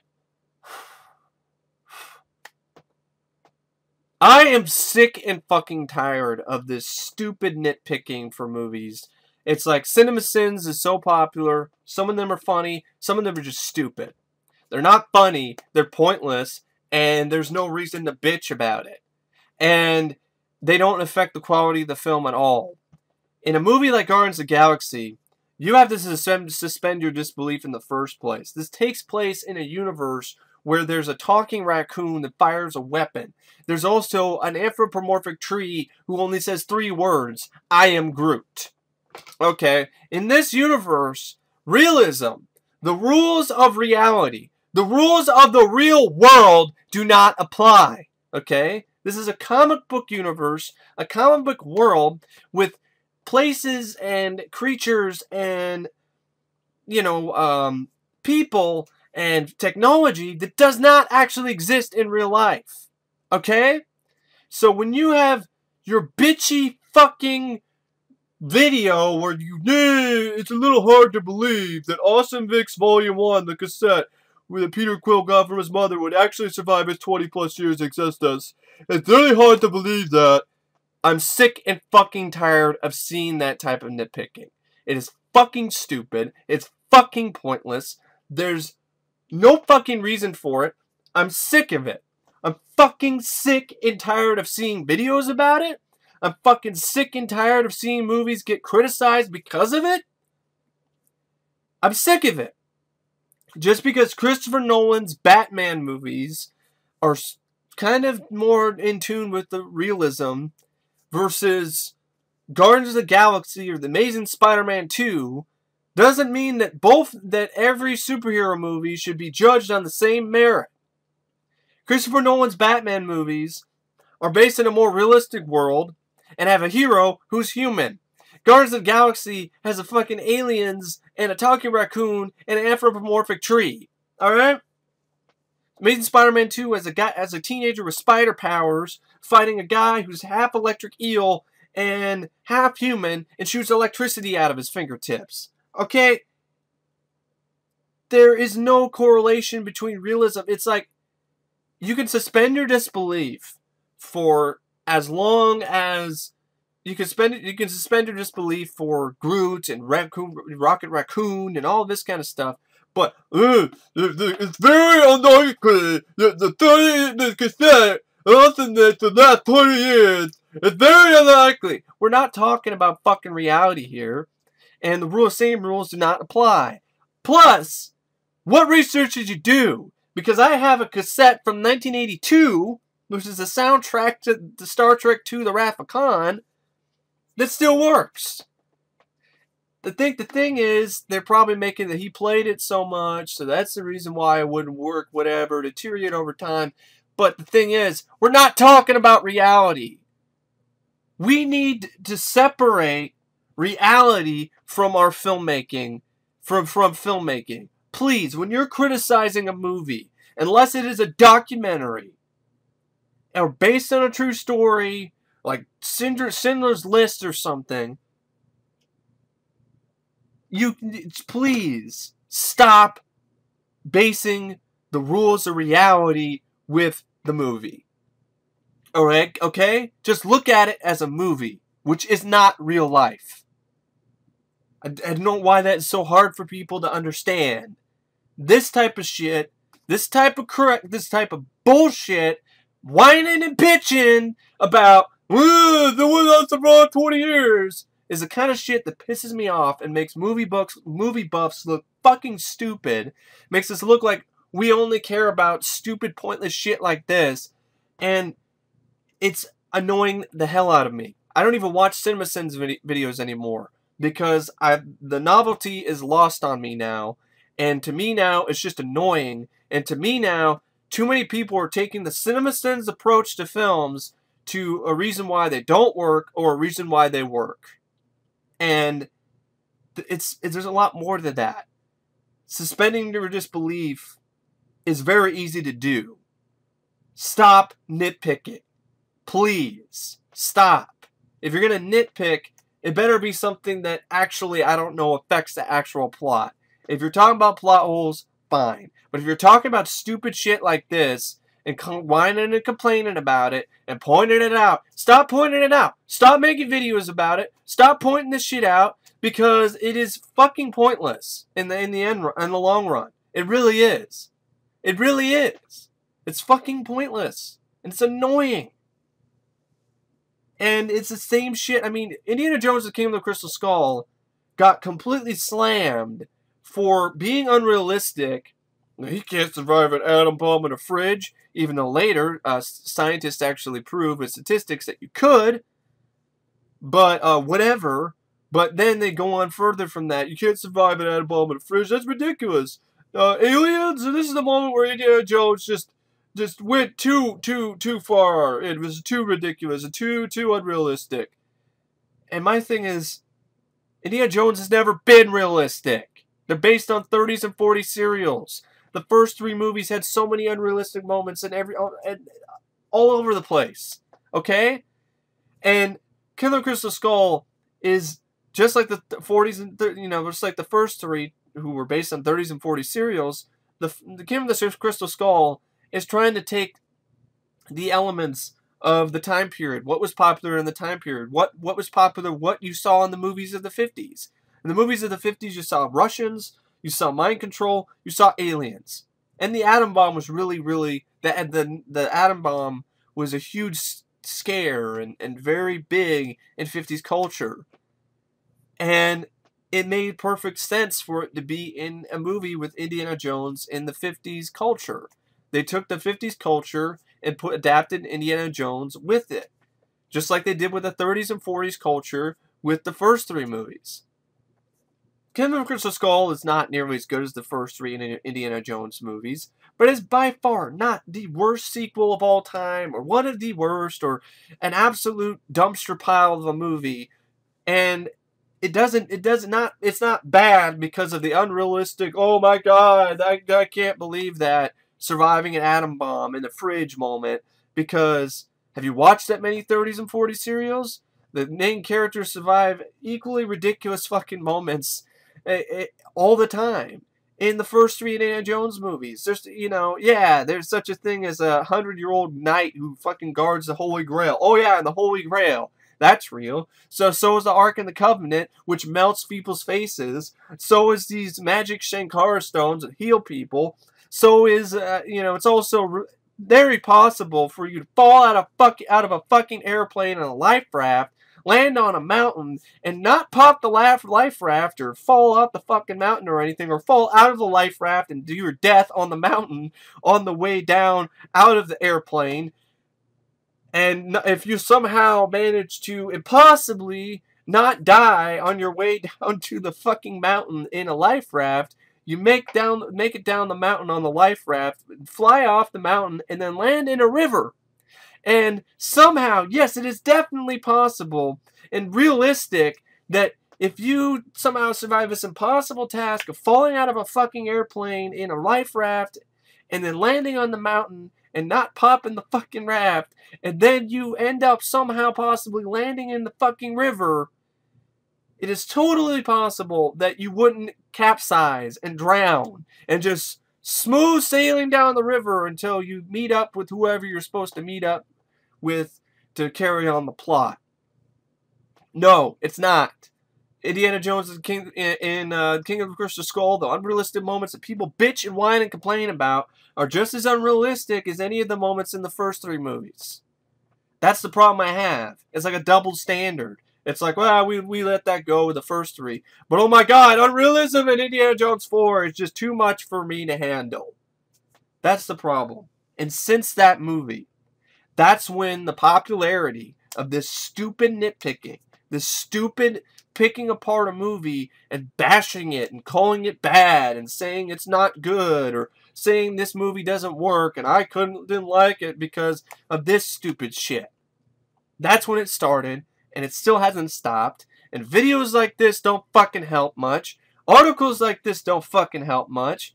I am sick and fucking tired of this stupid nitpicking for movies. It's like CinemaSins is so popular. Some of them are funny. Some of them are just stupid. They're not funny. They're pointless. And there's no reason to bitch about it. And they don't affect the quality of the film at all. In a movie like Guardians of the Galaxy, you have to suspend your disbelief in the first place. This takes place in a universe where there's a talking raccoon that fires a weapon. There's also an anthropomorphic tree who only says 3 words, I am Groot. Okay, in this universe, realism, the rules of reality, the rules of the real world do not apply. Okay? This is a comic book universe, a comic book world with places and creatures and, people and technology that does not actually exist in real life. Okay? So when you have your bitchy fucking video where it's a little hard to believe that Awesome Vic's Volume 1, the cassette, that Peter Quill got from his mother would actually survive his 20 plus years of existence. It's really hard to believe that. I'm sick and fucking tired of seeing that type of nitpicking. It is fucking stupid. It's fucking pointless. There's no fucking reason for it. I'm sick of it. I'm fucking sick and tired of seeing videos about it. I'm fucking sick and tired of seeing movies get criticized because of it. I'm sick of it. Just because Christopher Nolan's Batman movies are kind of more in tune with the realism versus Guardians of the Galaxy or The Amazing Spider-Man 2 doesn't mean that every superhero movie should be judged on the same merit. Christopher Nolan's Batman movies are based in a more realistic world and have a hero who's human. Guardians of the Galaxy has a fucking aliens and a talking raccoon and an anthropomorphic tree. Alright? Amazing Spider-Man 2 as a teenager with spider powers fighting a guy who's half electric eel and half human and shoots electricity out of his fingertips. Okay? There is no correlation between realism. It's like you can suspend your disbelief for as long as you can suspend your disbelief for Groot and Rocket Raccoon and all this kind of stuff. But it's very unlikely that the cassette lasted the last 20 years. It's very unlikely. We're not talking about fucking reality here, and the same rules do not apply. Plus, what research did you do? Because I have a cassette from 1982, which is the soundtrack to the Star Trek II: The Wrath of Khan, that still works. the thing is, they're probably making that he played it so much, so that's the reason why it wouldn't work, whatever, deteriorate over time. But the thing is, we're not talking about reality. We need to separate reality from our filmmaking, from filmmaking. Please, when you're criticizing a movie, unless it is a documentary or based on a true story, like Schindler's List or something, you please stop basing the rules of reality with the movie. Alright, okay? Just look at it as a movie, which is not real life. I don't know why that's so hard for people to understand. This type of shit, this type of bullshit, whining and bitching about the one that's around 20 years is the kind of shit that pisses me off and makes movie buffs look fucking stupid. Makes us look like we only care about stupid, pointless shit like this, and it's annoying the hell out of me. I don't even watch CinemaSins videos anymore because the novelty is lost on me now, and to me now it's just annoying, and to me now too many people are taking the CinemaSins approach to films to a reason why they don't work or a reason why they work. And there's a lot more to that. Suspending your disbelief is very easy to do. Stop nitpicking. Please, stop. If you're going to nitpick, it better be something that actually, I don't know, affects the actual plot. If you're talking about plot holes, fine. But if you're talking about stupid shit like this, and whining and complaining about it, and pointing it out, stop pointing it out. Stop making videos about it. Stop pointing this shit out, because it is fucking pointless in the long run. It really is. It really is. It's fucking pointless. And it's annoying. And it's the same shit. I mean, Indiana Jones and the Kingdom of the Crystal Skull got completely slammed for being unrealistic. He can't survive an atom bomb in a fridge, even though later scientists actually prove with statistics that you could. But whatever. But then they go on further from that. You can't survive an atom bomb in a fridge. That's ridiculous. Aliens? And this is the moment where Indiana Jones just went too far. It was too ridiculous and too unrealistic. And my thing is, Indiana Jones has never been realistic. They're based on 30s and 40s serials. The first 3 movies had so many unrealistic moments and all over the place. Okay? And Killer Crystal Skull is just like the 40s and just like the first 3 who were based on 30s and 40s serials. The Kingdom of the Crystal Skull is trying to take the elements of the time period, what was popular in the time period, what was popular, what you saw in the movies of the 50s. In the movies of the 50s, you saw Russians, you saw mind control, you saw aliens. And the atom bomb was really, the atom bomb was a huge scare and very big in 50s culture. And it made perfect sense for it to be in a movie with Indiana Jones in the 50s culture. They took the 50s culture and adapted Indiana Jones with it. Just like they did with the 30s and 40s culture with the first 3 movies. Kingdom of the Crystal Skull is not nearly as good as the first 3 Indiana Jones movies, but is by far not the worst sequel of all time, or one of the worst, or an absolute dumpster pile of a movie. And it's not bad because of the unrealistic, oh my god, I can't believe that, surviving an atom bomb in the fridge moment. Because, have you watched that many 30s and 40s serials? The main characters survive equally ridiculous fucking moments all the time. In the first 3 Indiana Jones movies, there's such a thing as a 100-year-old knight who fucking guards the Holy Grail. Oh yeah, and the Holy Grail. That's real. So is the Ark and the Covenant, which melts people's faces. So is these magic Shankara stones that heal people. So is, it's also very possible for you to fall out of a fucking airplane in a life raft, land on a mountain, and not pop the life raft or fall off the fucking mountain or anything, or fall out of the life raft and do your death on the mountain on the way down out of the airplane. And if you somehow manage to impossibly not die on your way down to the fucking mountain in a life raft. You make it down the mountain on the life raft, fly off the mountain, and then land in a river. And somehow, yes, it is definitely possible and realistic that if you somehow survive this impossible task of falling out of a fucking airplane in a life raft and then landing on the mountain and not popping the fucking raft, and then you end up somehow possibly landing in the fucking river, it is totally possible that you wouldn't capsize and drown and just smooth sailing down the river until you meet up with whoever you're supposed to meet up with to carry on the plot. No, it's not. Indiana Jones is King in King of the Crystal Skull. The unrealistic moments that people bitch and whine and complain about are just as unrealistic as any of the moments in the first 3 movies. That's the problem I have. It's like a double standard. It's like, well, we let that go with the first 3. But oh my god, unrealism in Indiana Jones 4 is just too much for me to handle. That's the problem. And since that movie, that's when the popularity of this stupid nitpicking, this stupid picking apart a movie and bashing it and calling it bad and saying it's not good or saying this movie doesn't work and I didn't like it because of this stupid shit. That's when it started, and it still hasn't stopped. And videos like this don't fucking help much. Articles like this don't fucking help much.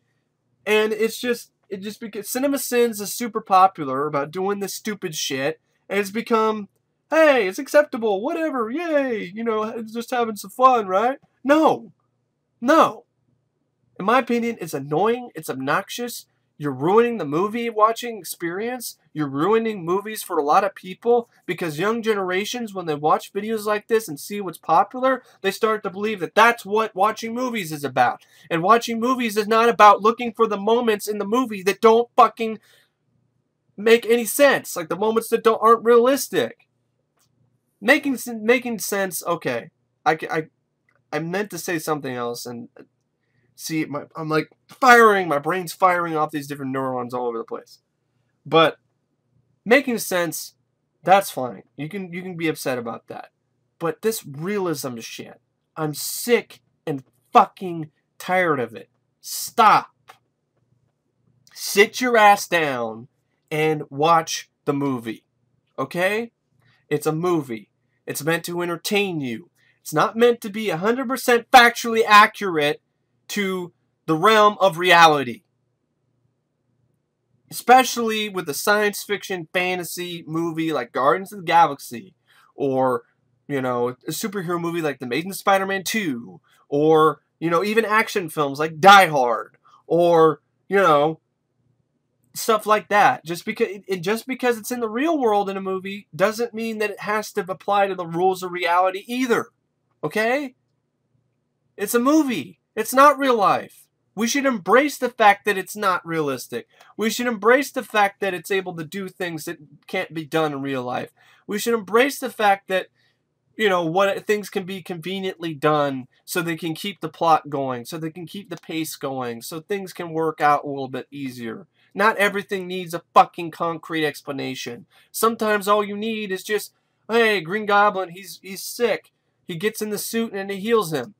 And it just because CinemaSins is super popular about doing this stupid shit, and it's become, hey, it's acceptable, whatever, yay, you know, it's just having some fun, right? No. No. In my opinion, it's annoying, it's obnoxious. You're ruining the movie watching experience. You're ruining movies for a lot of people because young generations, when they watch videos like this and see what's popular, they start to believe that that's what watching movies is about. And watching movies is not about looking for the moments in the movie that don't fucking make any sense. Like the moments that aren't realistic. Making sense, okay. I meant to say something else, and see, I'm like my brain's firing off these different neurons all over the place. But making sense, that's fine. You can be upset about that. But this realism shit, I'm sick and fucking tired of it. Stop. Sit your ass down and watch the movie. Okay? It's a movie. It's meant to entertain you. It's not meant to be 100% factually accurate to the realm of reality. Especially with a science fiction fantasy movie like Guardians of the Galaxy, or, you know, a superhero movie like The Amazing Spider-Man 2, or, you know, even action films like Die Hard, or, you know, stuff like that. Just because it's in the real world in a movie doesn't mean that it has to apply to the rules of reality either. Okay? It's a movie. It's not real life. We should embrace the fact that it's not realistic. We should embrace the fact that it's able to do things that can't be done in real life. We should embrace the fact that, you know, what things can be conveniently done so they can keep the plot going, so they can keep the pace going, so things can work out a little bit easier. Not everything needs a fucking concrete explanation. Sometimes all you need is just, hey, Green Goblin, he's sick. He gets in the suit and it heals him.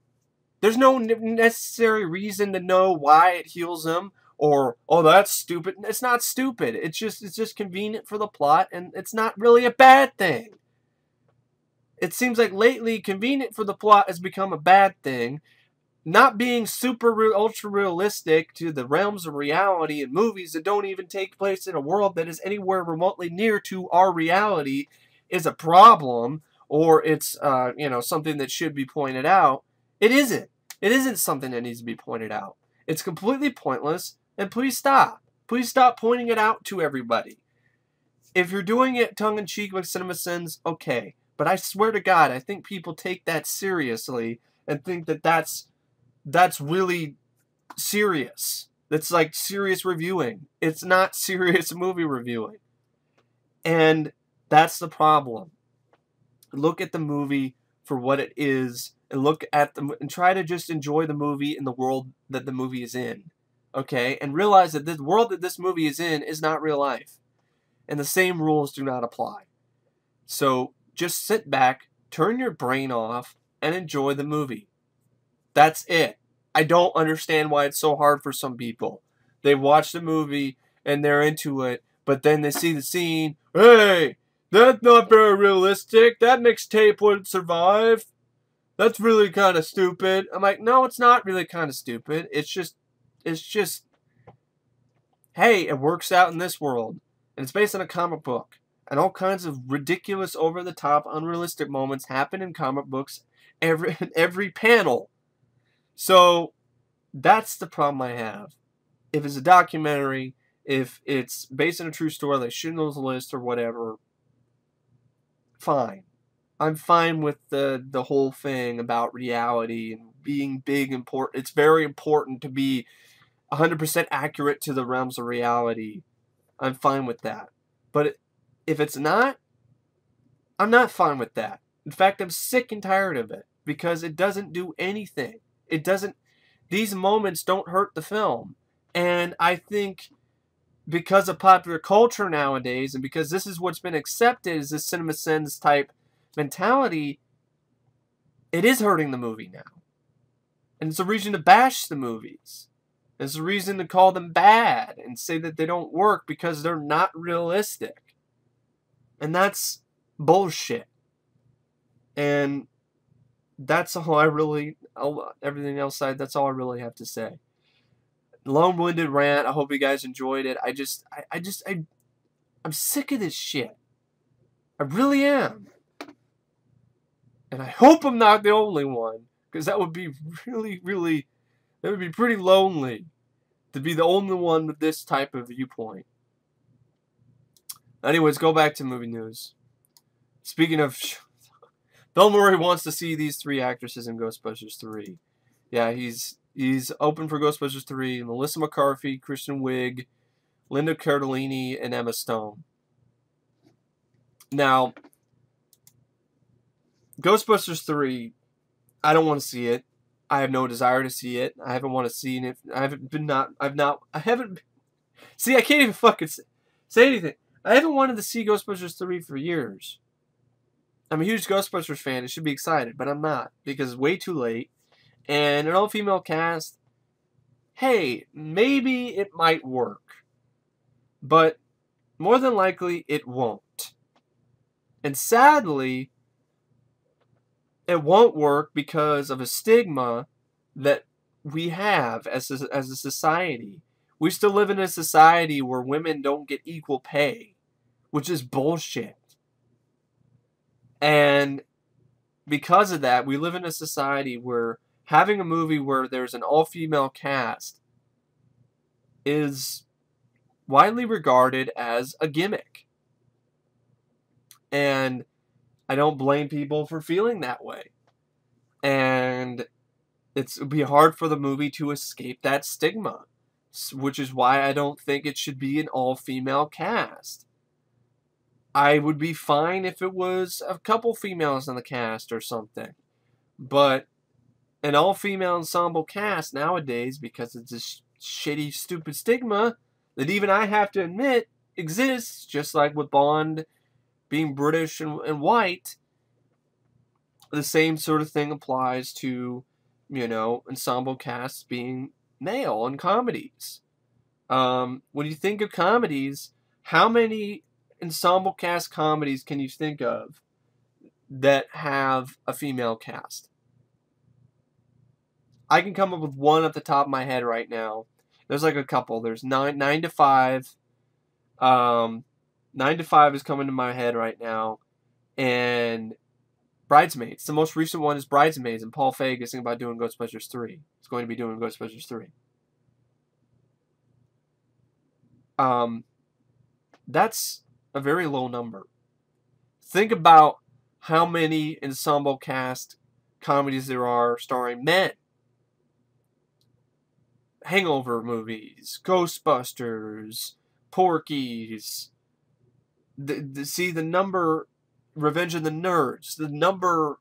There's no necessary reason to know why it heals him, or, oh, that's stupid. It's not stupid. It's just convenient for the plot, and it's not really a bad thing. It seems like lately, convenient for the plot has become a bad thing. Not being ultra realistic to the realms of reality in movies that don't even take place in a world that is anywhere remotely near to our reality is a problem, or it's you know, something that should be pointed out. It isn't. It isn't something that needs to be pointed out. It's completely pointless, and please stop. Please stop pointing it out to everybody. If you're doing it tongue-in-cheek with CinemaSins, okay. But I swear to God, I think people take that seriously and think that that's really serious. That's like serious reviewing. It's not serious movie reviewing. And that's the problem. Look at the movie for what it is, and look at them and try to just enjoy the movie in the world that the movie is in. Okay? And realize that the world that this movie is in is not real life. And the same rules do not apply. So just sit back, turn your brain off and enjoy the movie. That's it. I don't understand why it's so hard for some people. They watch the movie and they're into it, but then they see the scene. Hey, that's not very realistic. That mixtape wouldn't survive. That's really kind of stupid. I'm like, no, it's not really kind of stupid. It's just, hey, it works out in this world. And it's based on a comic book. And all kinds of ridiculous, over-the-top, unrealistic moments happen in comic books every panel. So that's the problem I have. If it's a documentary, if it's based on a true story like Schindler's List or whatever, fine. I'm fine with the whole thing about reality and being big important. It's very important to be 100% accurate to the realms of reality. I'm fine with that. But if it's not, I'm not fine with that. In fact, I'm sick and tired of it because it doesn't do anything. It doesn't. These moments don't hurt the film. And I think because of popular culture nowadays, and because this is what's been accepted as this cinema sins type mentality, it is hurting the movie now. And it's a reason to bash the movies. It's a reason to call them bad and say that they don't work because they're not realistic. And that's bullshit. And that's all I really, everything else, that's all I really have to say. Long-winded rant. I hope you guys enjoyed it. I'm sick of this shit. I really am. And I hope I'm not the only one, because that would be really, that would be pretty lonely to be the only one with this type of viewpoint. Anyways, go back to movie news. Speaking of, Bill Murray wants to see these 3 actresses in Ghostbusters 3. Yeah, he's open for Ghostbusters 3. Melissa McCarthy, Kristen Wiig, Linda Cardellini, and Emma Stone. Now, Ghostbusters 3, I don't want to see it. I have no desire to see it. I haven't wanted to see it. I haven't. See, I can't even fucking say anything. I haven't wanted to see Ghostbusters 3 for years. I'm a huge Ghostbusters fan. I should be excited, but I'm not because it's way too late. And an all-female cast, hey, maybe it might work. But more than likely, it won't. And sadly, it won't work because of a stigma that we have as a society. We still live in a society where women don't get equal pay, which is bullshit. And because of that, we live in a society where having a movie where there's an all-female cast is widely regarded as a gimmick. And I don't blame people for feeling that way. And it would be hard for the movie to escape that stigma, which is why I don't think it should be an all-female cast. I would be fine if it was a couple females in the cast or something. But an all-female ensemble cast nowadays, because it's this shitty, stupid stigma that even I have to admit exists, just like with Bond being British and white, the same sort of thing applies to, ensemble casts being male in comedies. When you think of comedies, how many ensemble cast comedies can you think of that have a female cast? I can come up with one at the top of my head right now. There's like a couple. There's 9 to 5. 9 to 5 is coming to my head right now. And Bridesmaids. The most recent one is Bridesmaids, and Paul Feig is thinking about doing Ghostbusters 3. He's going to be doing Ghostbusters 3. That's a very low number. Think about how many ensemble cast comedies there are starring men. Hangover movies, Ghostbusters, Porky's. See the number, Revenge of the Nerds. The number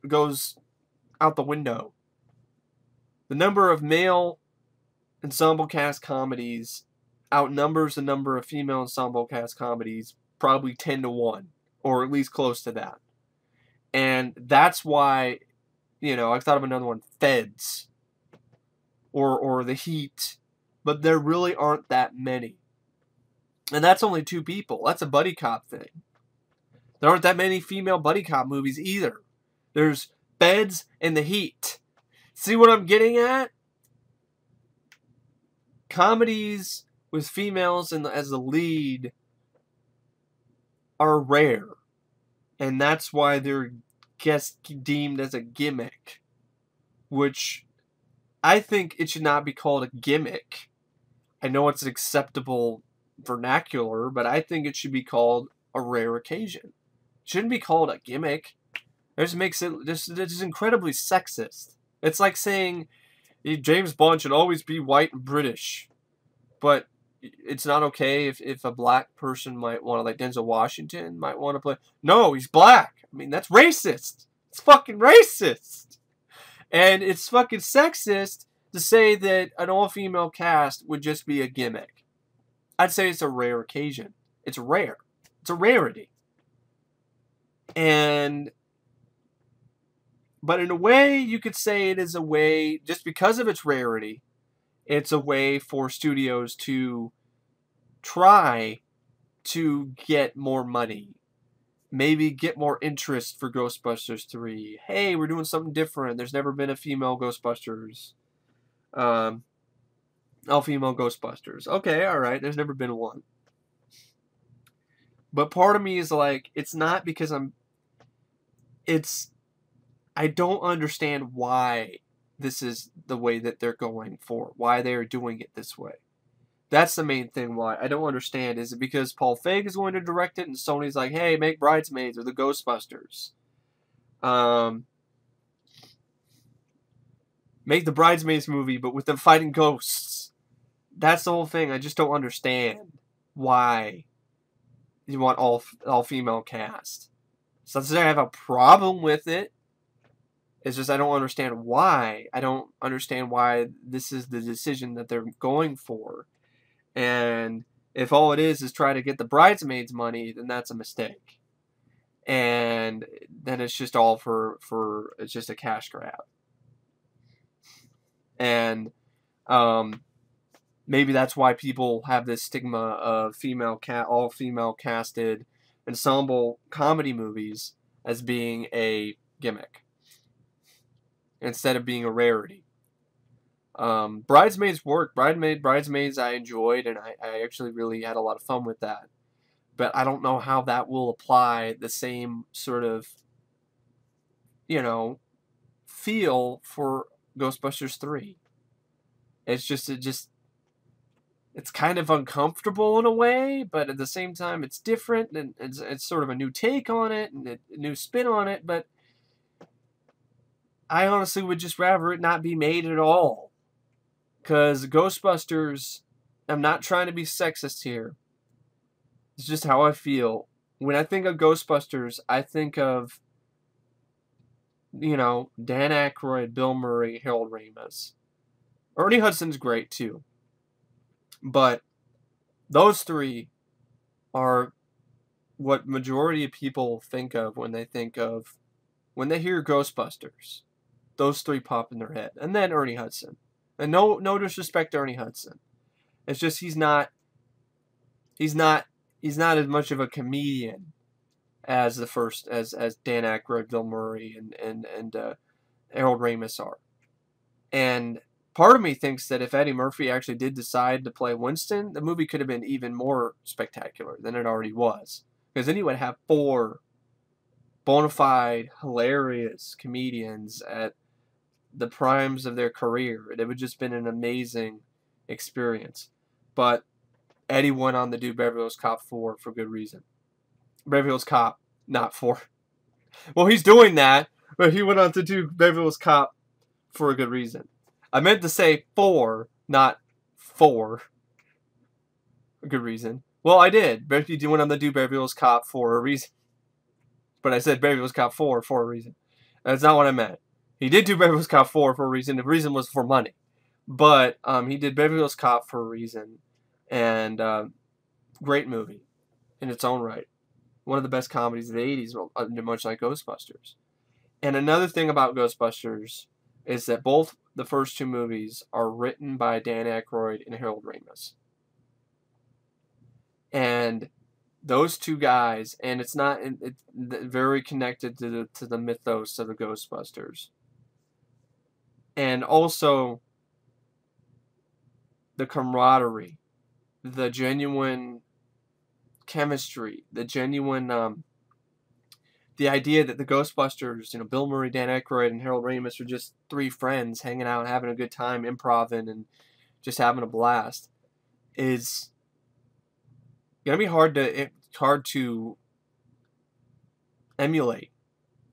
goes out the window. The number of male ensemble cast comedies outnumbers the number of female ensemble cast comedies probably 10 to 1, or at least close to that. And that's why, you know, I thought of another one, Feds, or The Heat, but there really aren't that many. And that's only 2 people. That's a buddy cop thing. There aren't that many female buddy cop movies either. There's Feds and The Heat. See what I'm getting at? Comedies with females as the lead are rare. And that's why they're deemed as a gimmick. Which I think it should not be called a gimmick. I know it's an acceptable vernacular, but I think it should be called a rare occasion. It shouldn't be called a gimmick. It just makes it just incredibly sexist. It's like saying James Bond should always be white and British, but it's not okay if a black person might want to, like Denzel Washington might want to play. No, he's black. I mean, that's racist. It's fucking racist. And it's fucking sexist to say that an all-female cast would just be a gimmick. I'd say it's a rare occasion. It's rare. It's a rarity. But in a way, you could say it is a way, just because of its rarity, it's a way for studios to try to get more money. Maybe get more interest for Ghostbusters 3. Hey, we're doing something different. There's never been a female Ghostbusters. All-female Ghostbusters. Okay, alright. There's never been one. But part of me is like, it's not because I don't understand why this is the way that they're going for. Why they are doing it this way. That's the main thing why. I don't understand. Is it because Paul Feig is going to direct it and Sony's like, hey, make Bridesmaids or the Ghostbusters? Make the Bridesmaids movie, but with them fighting ghosts. That's the whole thing. I just don't understand why you want all female cast. So I have a problem with it. It's just I don't understand why. I don't understand why this is the decision that they're going for. And if all it is try to get the Bridesmaids money, then that's a mistake. And then it's just all it's just a cash grab. And maybe that's why people have this stigma of all female casted ensemble comedy movies as being a gimmick instead of being a rarity. Bridesmaids worked. Bridesmaids I enjoyed, and I actually really had a lot of fun with that. But I don't know how that will apply the same sort of, feel for Ghostbusters 3. It's kind of uncomfortable in a way, but at the same time it's different, and it's sort of a new take on it, and a new spin on it, but I honestly would just rather it not be made at all. Because Ghostbusters, I'm not trying to be sexist here. It's just how I feel. When I think of Ghostbusters, I think of, Dan Aykroyd, Bill Murray, Harold Ramis. Ernie Hudson's great too. But those 3 are what majority of people think of when they hear Ghostbusters. Those 3 pop in their head. And then Ernie Hudson. And no disrespect to Ernie Hudson. It's just he's not as much of a comedian as Dan Aykroyd, Bill Murray, and Harold Ramis are. And part of me thinks that if Eddie Murphy actually did decide to play Winston, the movie could have been even more spectacular than it already was. Because then you would have 4 bona fide, hilarious comedians at the primes of their career. It would just been an amazing experience. But Eddie went on to do Beverly Hills Cop 4 for good reason. Beverly Hills Cop, not 4. Well, he's doing that, but he went on to do Beverly Hills Cop for a good reason. I meant to say 4, not 4. A good reason. Well, I did. He went on to do Beverly Hills Cop for a reason. But I said Beverly Hills Cop 4 for a reason. That's not what I meant. He did do Beverly Hills Cop 4 for a reason. The reason was for money. But he did Beverly Hills Cop for a reason. And great movie in its own right. One of the best comedies of the 80s, much like Ghostbusters. And another thing about Ghostbusters is that both the first two movies are written by Dan Aykroyd and Harold Ramis. And those two guys, and it's very connected to the mythos of the Ghostbusters. And also the camaraderie, the genuine chemistry, the genuine the idea that the Ghostbusters, you know, Bill Murray, Dan Aykroyd, and Harold Ramis are just three friends hanging out, having a good time, improvising, and just having a blast, is gonna be hard to emulate,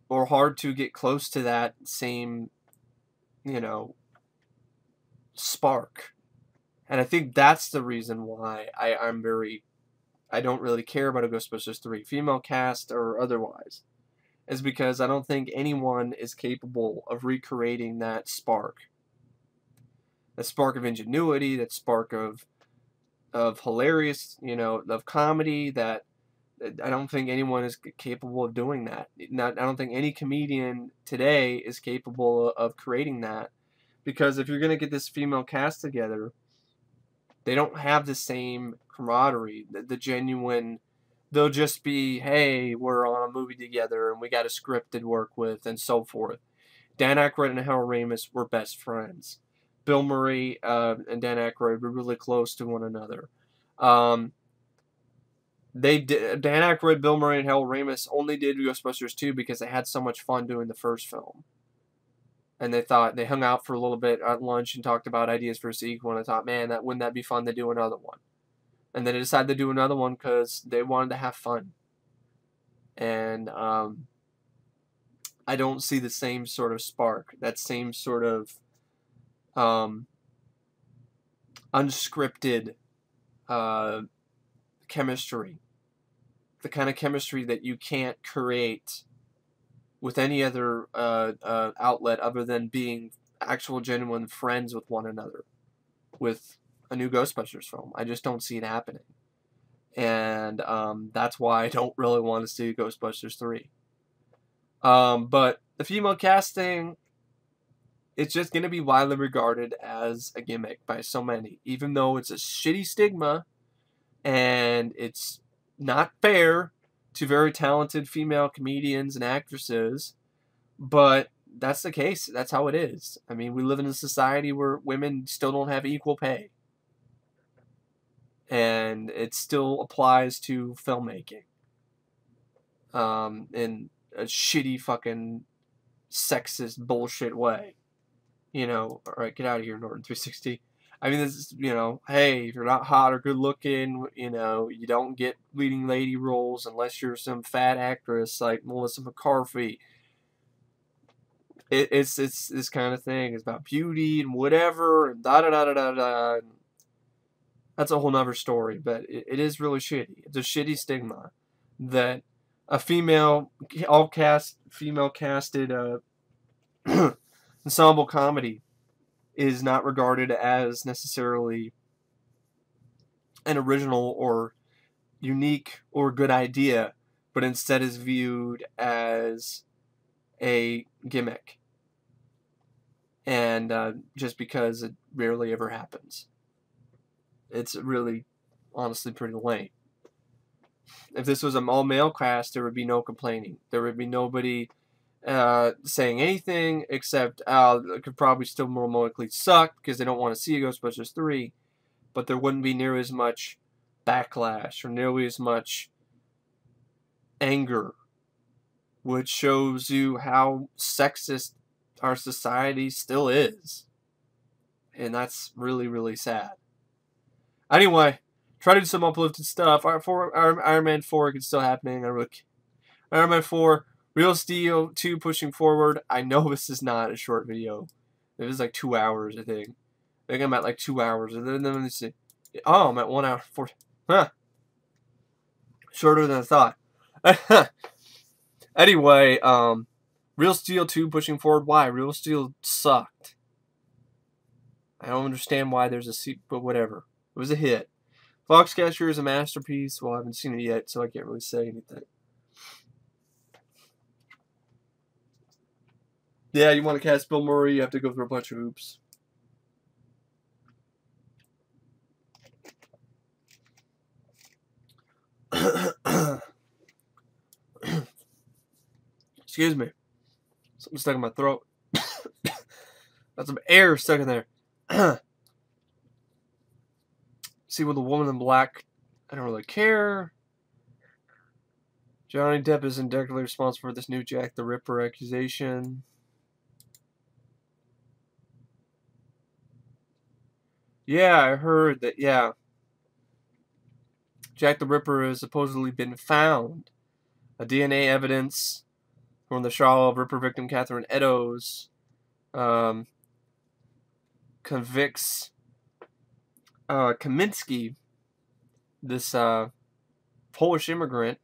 or hard to get close to that same, you know, spark. And I think that's the reason why I don't really care about a Ghostbusters 3, female cast or otherwise, is because I don't think anyone is capable of recreating that spark of ingenuity, that spark of hilarious, you know, of comedy. That I don't think anyone is capable of doing that. I don't think any comedian today is capable of creating that, because if you're gonna get this female cast together, they don't have the same camaraderie, the genuine. They'll just be, hey, we're on a movie together and we got a script to work with and so forth. Dan Aykroyd and Harold Ramis were best friends. Bill Murray and Dan Aykroyd were really close to one another. Dan Aykroyd, Bill Murray, and Harold Ramis only did Ghostbusters 2 because they had so much fun doing the first film. And they hung out for a little bit at lunch and talked about ideas for a sequel. And I thought, man, wouldn't that be fun to do another one? And then they decided to do another one because they wanted to have fun. And I don't see the same sort of spark, that same sort of unscripted chemistry. The kind of chemistry that you can't create with any other outlet other than being actual genuine friends with one another with a new Ghostbusters film. I just don't see it happening. And that's why I don't really want to see Ghostbusters 3. But the female casting, it's just going to be widely regarded as a gimmick by so many, even though it's a shitty stigma and it's not fair to very talented female comedians and actresses. But that's the case. That's how it is. I mean, we live in a society where women still don't have equal pay. And it still applies to filmmaking. In a shitty fucking sexist bullshit way. You know, alright, get out of here, Norton 360. I mean, this is, you know, hey, if you're not hot or good looking, you know, you don't get leading lady roles unless you're some fat actress like Melissa McCarthy. It's this kind of thing. It's about beauty and whatever, and da-da-da-da-da-da. That's a whole nother story, but it is really shitty. It's a shitty stigma that a female casted ensemble comedy is not regarded as necessarily an original or unique or good idea, but instead is viewed as a gimmick. And just because it rarely ever happens. It's really, honestly, pretty lame. If this was an all-male cast, there would be no complaining. There would be nobody saying anything except it could probably still more likely suck because they don't want to see Ghostbusters 3, but there wouldn't be near as much backlash or nearly as much anger, which shows you how sexist our society still is. And that's really, really sad. Anyway, try to do some uplifted stuff. Iron Man 4 is still happening. Iron Man 4, Real Steel 2 pushing forward. I know this is not a short video. It was like 2 hours, I think. I think I'm at like 2 hours. And then let me see. Oh, I'm at 1 hour 40. Huh. Shorter than I thought. Anyway, Real Steel 2 pushing forward. Why? Real Steel sucked. I don't understand why there's a sequel, but whatever. It was a hit. Foxcatcher is a masterpiece. Well, I haven't seen it yet, so I can't really say anything. Yeah, you want to cast Bill Murray, you have to go through a bunch of hoops. Excuse me. Something stuck in my throat. Got some air stuck in there. See, with the woman in black, I don't really care. Johnny Depp is indirectly responsible for this new Jack the Ripper accusation. Yeah, I heard that, yeah. Jack the Ripper has supposedly been found. A DNA evidence from the trial of Ripper victim Catherine Eddowes convicts Kaminsky, this Polish immigrant,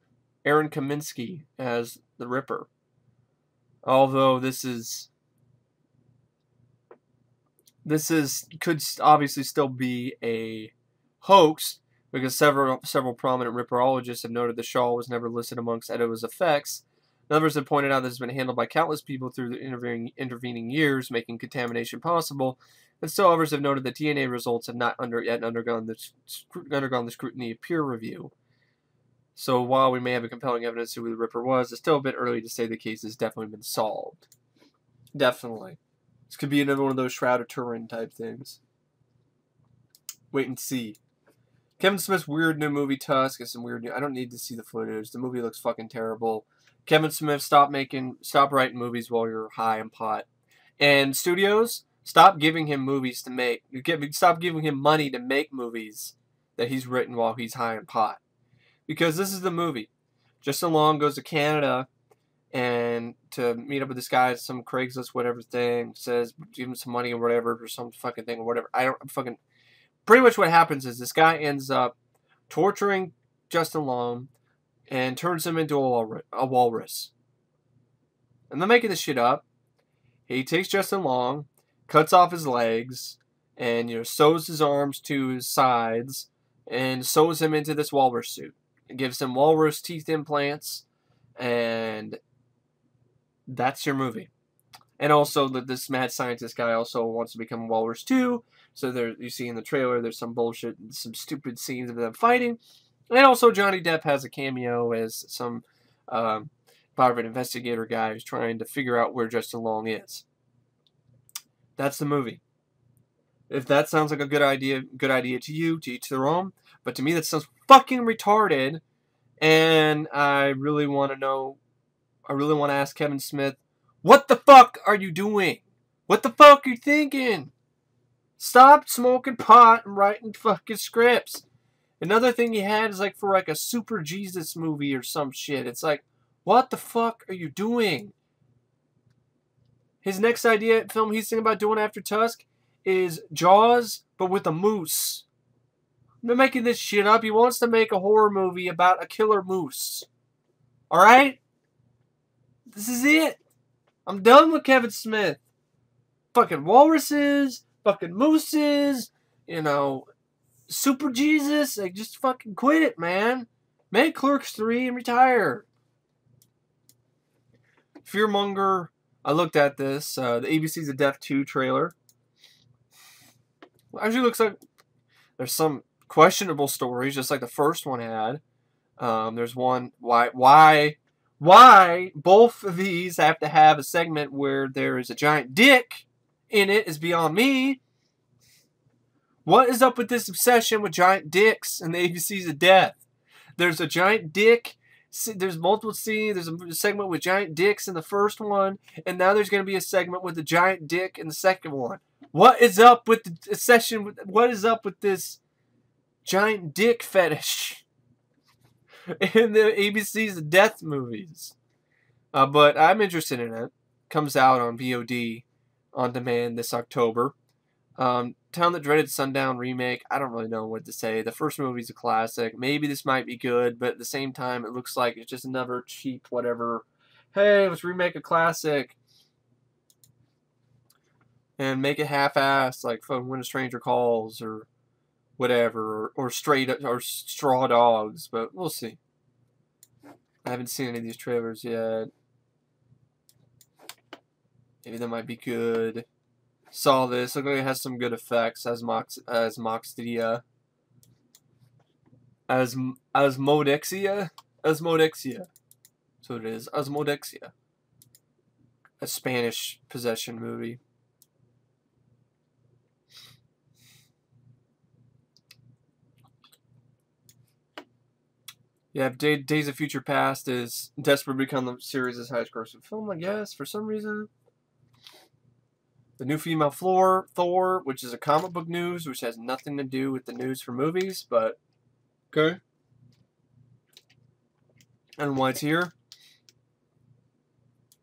Aaron Kaminsky, as the Ripper. Although this could obviously still be a hoax, because several prominent Ripperologists have noted the shawl was never listed amongst Eddowes' effects. Others have pointed out that it's been handled by countless people through the intervening years, making contamination possible. And still others have noted that DNA results have not yet undergone the scrutiny of peer review. So while we may have a compelling evidence to who the Ripper was, it's still a bit early to say the case has definitely been solved. Definitely. This could be another one of those Shroud of Turin type things. Wait and see. Kevin Smith's weird new movie Tusk is some weird new... I don't need to see the footage. The movie looks fucking terrible. Kevin Smith, stop writing movies while you're high in pot. And studios, stop giving him movies to make. Stop giving him money to make movies that he's written while he's high in pot. Because this is the movie. Justin Long goes to Canada and to meet up with this guy at some Craigslist whatever thing, says give him some money or whatever for some fucking thing or whatever. Pretty much what happens is this guy ends up torturing Justin Long and turns him into a walrus. I'm not making this shit up. He takes Justin Long, cuts off his legs, and sews his arms to his sides, and sews him into this walrus suit. It gives him walrus teeth implants, and that's your movie. And also, this mad scientist guy also wants to become a walrus too. So you see in the trailer, there's some bullshit, some scenes of them fighting. And also, Johnny Depp has a cameo as some private investigator guy who's trying to figure out where Justin Long is. That's the movie. If that sounds like a good idea to you, to each their own. But to me, that sounds fucking retarded. And I really want to ask Kevin Smith, what the fuck are you doing? What the fuck are you thinking? Stop smoking pot and writing fucking scripts. Another thing he had is for a Super Jesus movie or some shit. It's like, what the fuck are you doing? His next film he's thinking about doing after Tusk is Jaws, but with a moose. I'm not making this shit up. He wants to make a horror movie about a killer moose. Alright? This is it. I'm done with Kevin Smith. Fucking walruses, fucking mooses, Super Jesus. Just fucking quit it, man. Make Clerks 3 and retire. Fearmonger. I looked at this. The ABC's of Death 2 trailer. Actually looks like there's some questionable stories, just like the first one had. There's one, why both of these have to have a segment where there is a giant dick in it is beyond me. What is up with this obsession with giant dicks in the ABCs of Death? There's a giant dick. There's multiple scenes. There's a segment with giant dicks in the first one, and now there's going to be a segment with a giant dick in the second one. What is up with the obsession? What is up with this giant dick fetish in the ABCs of Death movies? But I'm interested in it. Comes out on VOD on demand this October. Town That Dreaded Sundown remake. I don't really know what to say. The first movie's a classic. Maybe this might be good, but at the same time, it looks like it's just another cheap whatever. Hey, let's remake a classic and make it half-assed, like When a Stranger Calls or whatever, or Straw Dogs. But we'll see. I haven't seen any of these trailers yet. Maybe that might be good. Saw this. Look like it has some good effects as Moxdia. Asmodexia? Asmodexia. So it is. Asmodexia. A Spanish possession movie. Yeah, Days of Future Past is desperate to become the series' highest grossing film, I guess, for some reason. The new female Thor, which is a comic book news, which has nothing to do with the news for movies, but okay. I don't know why it's here.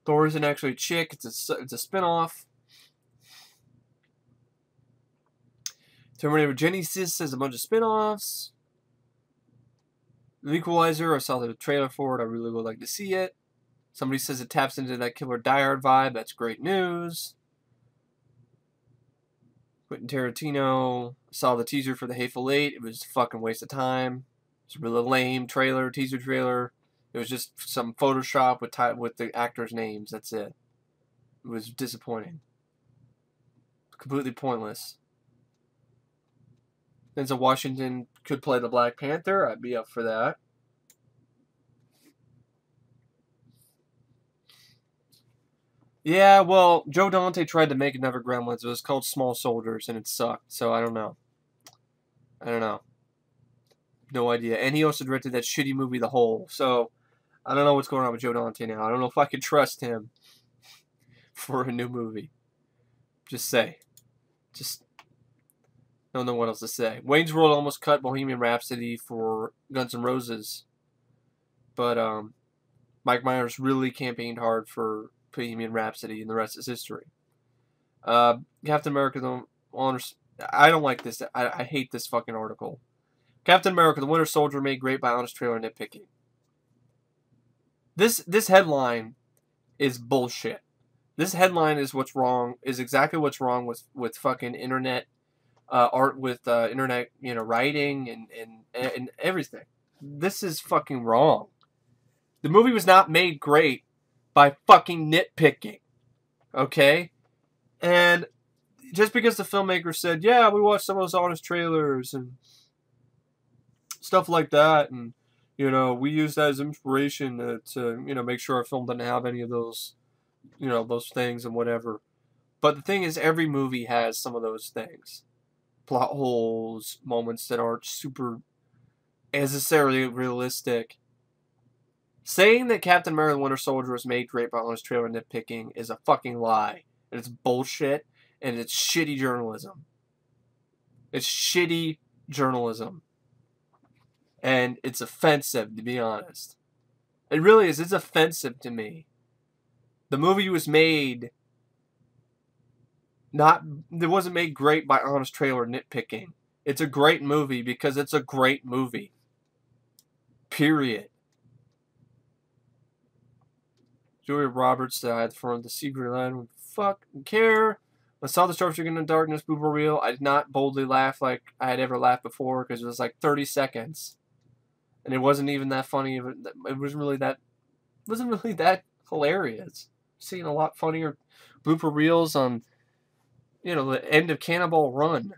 Thor isn't actually a chick, it's a spinoff. Terminator Genesis has a bunch of spin-offs. The Equalizer, I saw the trailer for it. I really would like to see it. Somebody says it taps into that Killer Die Hard vibe. That's great news. Quentin Tarantino. Saw the teaser for The Hateful Eight. It was a fucking waste of time. It's a really lame teaser trailer. It was just some Photoshop with the actors' names. That's it. It was disappointing. Completely pointless. Denzel Washington could play the Black Panther. I'd be up for that. Yeah, well, Joe Dante tried to make another Gremlins. It was called Small Soldiers, and it sucked. So I don't know. No idea. And he also directed that shitty movie, The Hole. So I don't know what's going on with Joe Dante now. I don't know if I can trust him for a new movie. Just don't know what else to say. Wayne's World almost cut Bohemian Rhapsody for Guns N' Roses. But Mike Myers really campaigned hard for Bohemian Rhapsody, and the rest is history. Captain America, I don't like this. I hate this fucking article. Captain America, the Winter Soldier, made great by honest trailer nitpicking. This headline is bullshit. This headline is what's wrong. Is exactly what's wrong with fucking internet art, with internet writing and everything. This is fucking wrong. The movie was not made great by fucking nitpicking. Okay? And just because the filmmaker said, yeah, we watched some of those honest trailers and stuff like that, and we use that as inspiration to make sure our film doesn't have any of those those things and whatever. But the thing is, every movie has some of those things. Plot holes, moments that aren't super necessarily realistic. Saying that Captain America: The Winter Soldier was made great by honest trailer nitpicking is a fucking lie. And it's bullshit, and it's shitty journalism. It's shitty journalism. And it's offensive, to be honest. It really is. It's offensive to me. The movie was made it wasn't made great by honest trailer nitpicking. It's a great movie because it's a great movie. Period. Julia Roberts died from The Secret Line. Fucking care. I saw the Starship in the Darkness blooper reel. I did not boldly laugh like I had ever laughed before because it was like 30 seconds. And it wasn't even that funny. It wasn't really that hilarious. I've seen a lot funnier blooper reels on the end of Cannonball Run.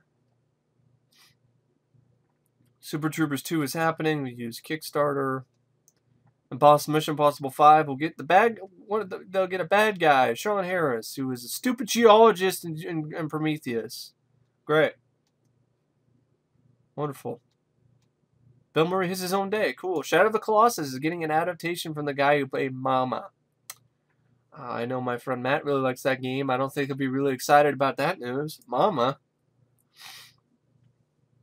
Super Troopers 2 is happening. We use Kickstarter. Mission Impossible 5 will get they'll get a bad guy, Sean Harris, who is a stupid geologist in Prometheus. Great. Wonderful. Bill Murray has his own day. Cool. Shadow of the Colossus is getting an adaptation from the guy who played Mama. I know my friend Matt really likes that game. I don't think he'll be really excited about that news. Mama.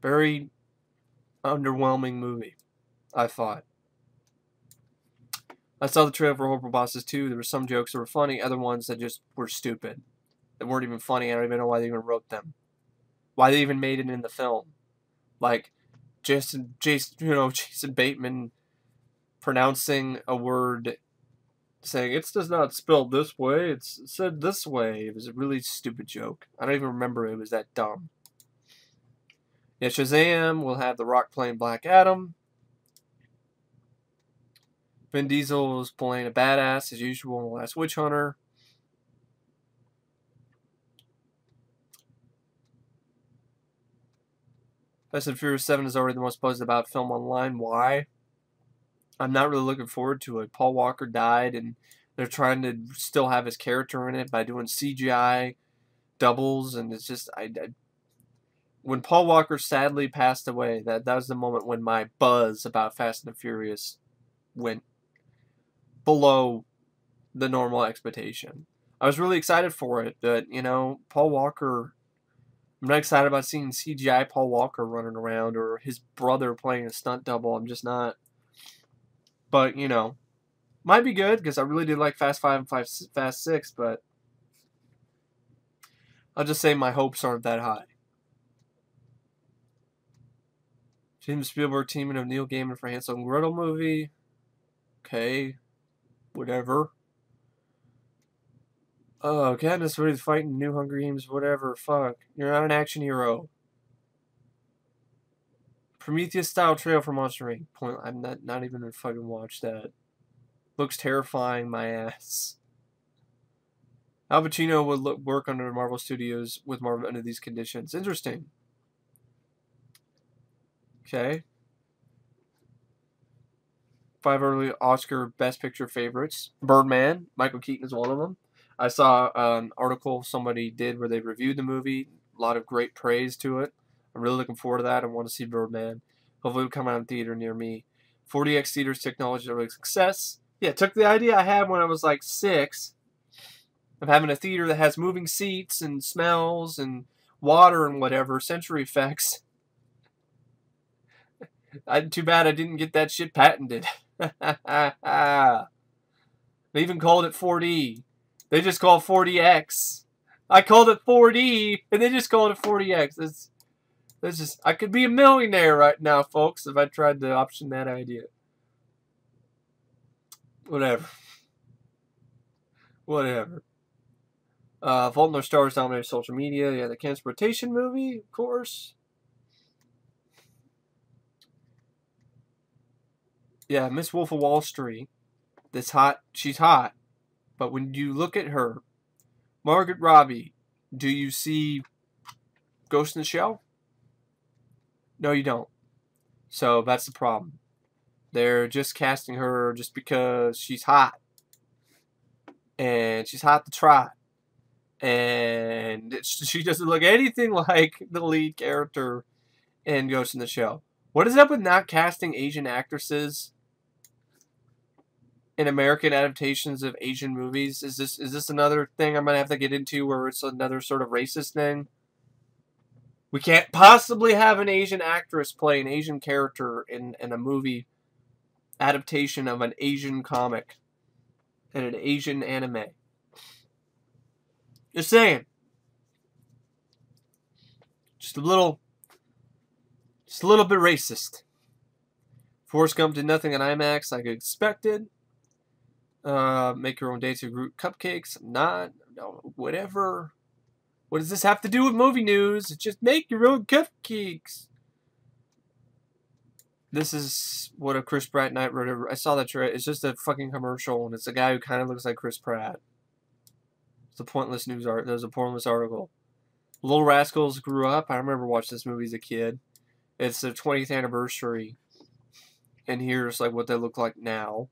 Very underwhelming movie, I thought. I saw the trailer for Horrible Bosses 2. There were some jokes that were funny, other ones that just were stupid. That weren't even funny. I don't even know why they even wrote them. Why they even made it in the film. Like Jason Bateman pronouncing a word, saying it's just not spelled this way, it's said this way. It was a really stupid joke. I don't even remember it was that dumb. Yeah, Shazam will have The Rock playing Black Adam. Vin Diesel is playing a badass as usual in The Last Witch Hunter. Fast and Furious 7 is already the most buzzed about film online. Why? I'm not really looking forward to it. Paul Walker died, and they're trying to still have his character in it by doing CGI doubles, and it's just when Paul Walker sadly passed away, that was the moment when my buzz about Fast and Furious went below the normal expectation. I was really excited for it, but Paul Walker. I'm not excited about seeing CGI Paul Walker running around or his brother playing a stunt double. I'm just not. But might be good because I really did like Fast 5 and Fast 6, but I'll just say my hopes aren't that high. Steven Spielberg teaming of Neil Gaiman for Hansel and Gretel movie. Okay, whatever. Oh, Katniss Everdeen's fighting new Hunger Games, whatever. Fuck, you're not an action hero. Prometheus style trail for Monster Inc. Point. I'm not even gonna fucking watch that. Looks terrifying, my ass. Al Pacino would work under Marvel Studios with Marvel under these conditions. Interesting. Okay. 5 early Oscar Best Picture favorites. Birdman. Michael Keaton is one of them. I saw an article somebody did where they reviewed the movie. A lot of great praise to it. I'm really looking forward to that. I want to see Birdman. Hopefully it'll come out in theater near me. 4DX Theaters technology is a success. Yeah, took the idea I had when I was like 6 of having a theater that has moving seats and smells and water and whatever, sensory effects. Too bad I didn't get that shit patented. They even called it 4D. They just call it 4DX. I called it 4D, and they just called it 4DX. That's just, I could be a millionaire right now, folks, if I tried to option that idea. Whatever. Whatever. Fault in Our Stars dominated social media. Yeah, the Transportation movie, of course. Yeah, Miss Wolf of Wall Street. This hot. She's hot. But when you look at her, Margaret Robbie, do you see Ghost in the Shell? No, you don't. So that's the problem. They're just casting her just because she's hot. And she's hot to try. And she doesn't look anything like the lead character in Ghost in the Shell. What is up with not casting Asian actresses in American adaptations of Asian movies? Is this another thing I'm gonna have to get into where it's another sort of racist thing? We can't possibly have an Asian actress play an Asian character in a movie adaptation of an Asian comic and an Asian anime. Just saying. Just a little bit racist. Forrest Gump did nothing on IMAX like expected. Make your own dates or group cupcakes. No, whatever. What does this have to do with movie news? Just make your own cupcakes. This is what a Chris Pratt night wrote. I saw that trailer. It's just a fucking commercial, and it's a guy who kind of looks like Chris Pratt. It's a pointless news art. There's a pointless article. Little Rascals grew up. I remember watching this movie as a kid. It's their 20th anniversary, and here's like what they look like now.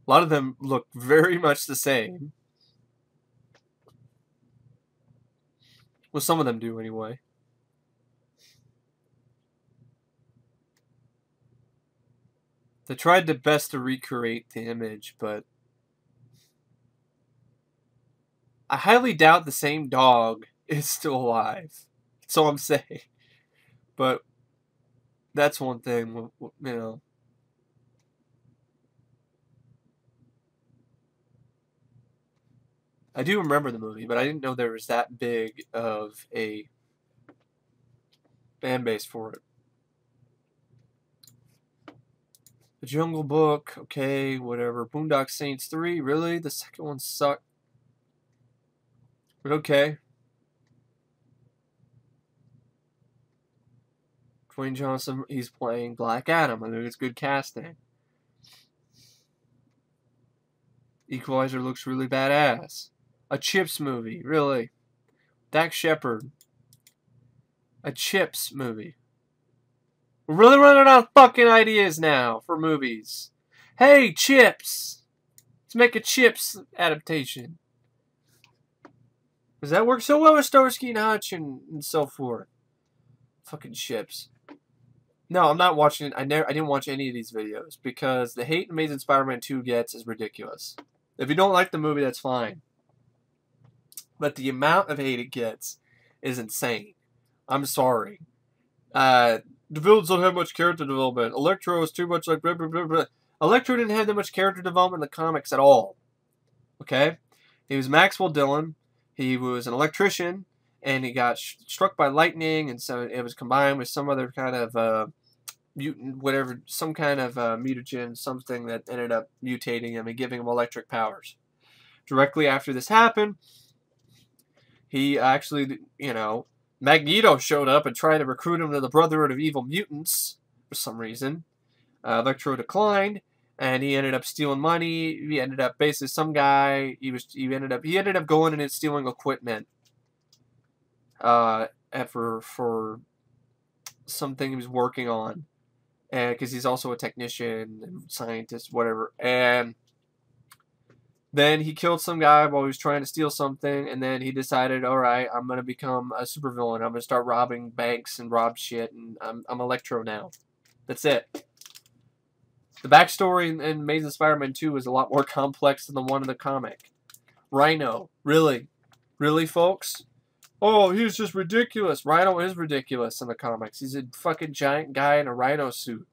A lot of them look very much the same. Well, some of them do anyway. They tried their best to recreate the image, but I highly doubt the same dog is still alive. That's all I'm saying. But that's one thing, I do remember the movie, but I didn't know there was that big of a fan base for it. The Jungle Book, okay, whatever. Boondock Saints 3, really? The second one sucked. But okay. Dwayne Johnson, he's playing Black Adam. I think it's good casting. Equalizer looks really badass. A Chips movie, really. Dak Shepard. A Chips movie. We're really running out of fucking ideas now for movies. Hey, Chips! Let's make a Chips adaptation. Does that work so well with Starsky and Hutch and so forth? Fucking Chips. No, I'm not watching it. I didn't watch any of these videos because the hate Amazing Spider-Man 2 gets is ridiculous. If you don't like the movie, that's fine. But the amount of hate it gets is insane. I'm sorry. The villains don't have much character development. Electro is too much like blah, blah, blah, blah. Electro didn't have that much character development in the comics at all. Okay? He was Maxwell Dillon. He was an electrician, and he got struck by lightning, and so it was combined with some other kind of mutant, whatever, some kind of mutagen, something that ended up mutating him and giving him electric powers. Directly after this happened, he actually, Magneto showed up and tried to recruit him to the Brotherhood of Evil Mutants for some reason. Electro declined, and he ended up stealing money. He ended up basically some guy. He ended up going and stealing equipment. For something he was working on, and because he's also a technician and scientist, whatever. And then he killed some guy while he was trying to steal something, and then he decided, all right, I'm gonna become a supervillain. I'm gonna start robbing banks and rob shit, and I'm Electro now. That's it. The backstory in Amazing Spider-Man 2 is a lot more complex than the one in the comic. Rhino, really, folks. Oh, he's just ridiculous. Rhino is ridiculous in the comics. He's a fucking giant guy in a rhino suit.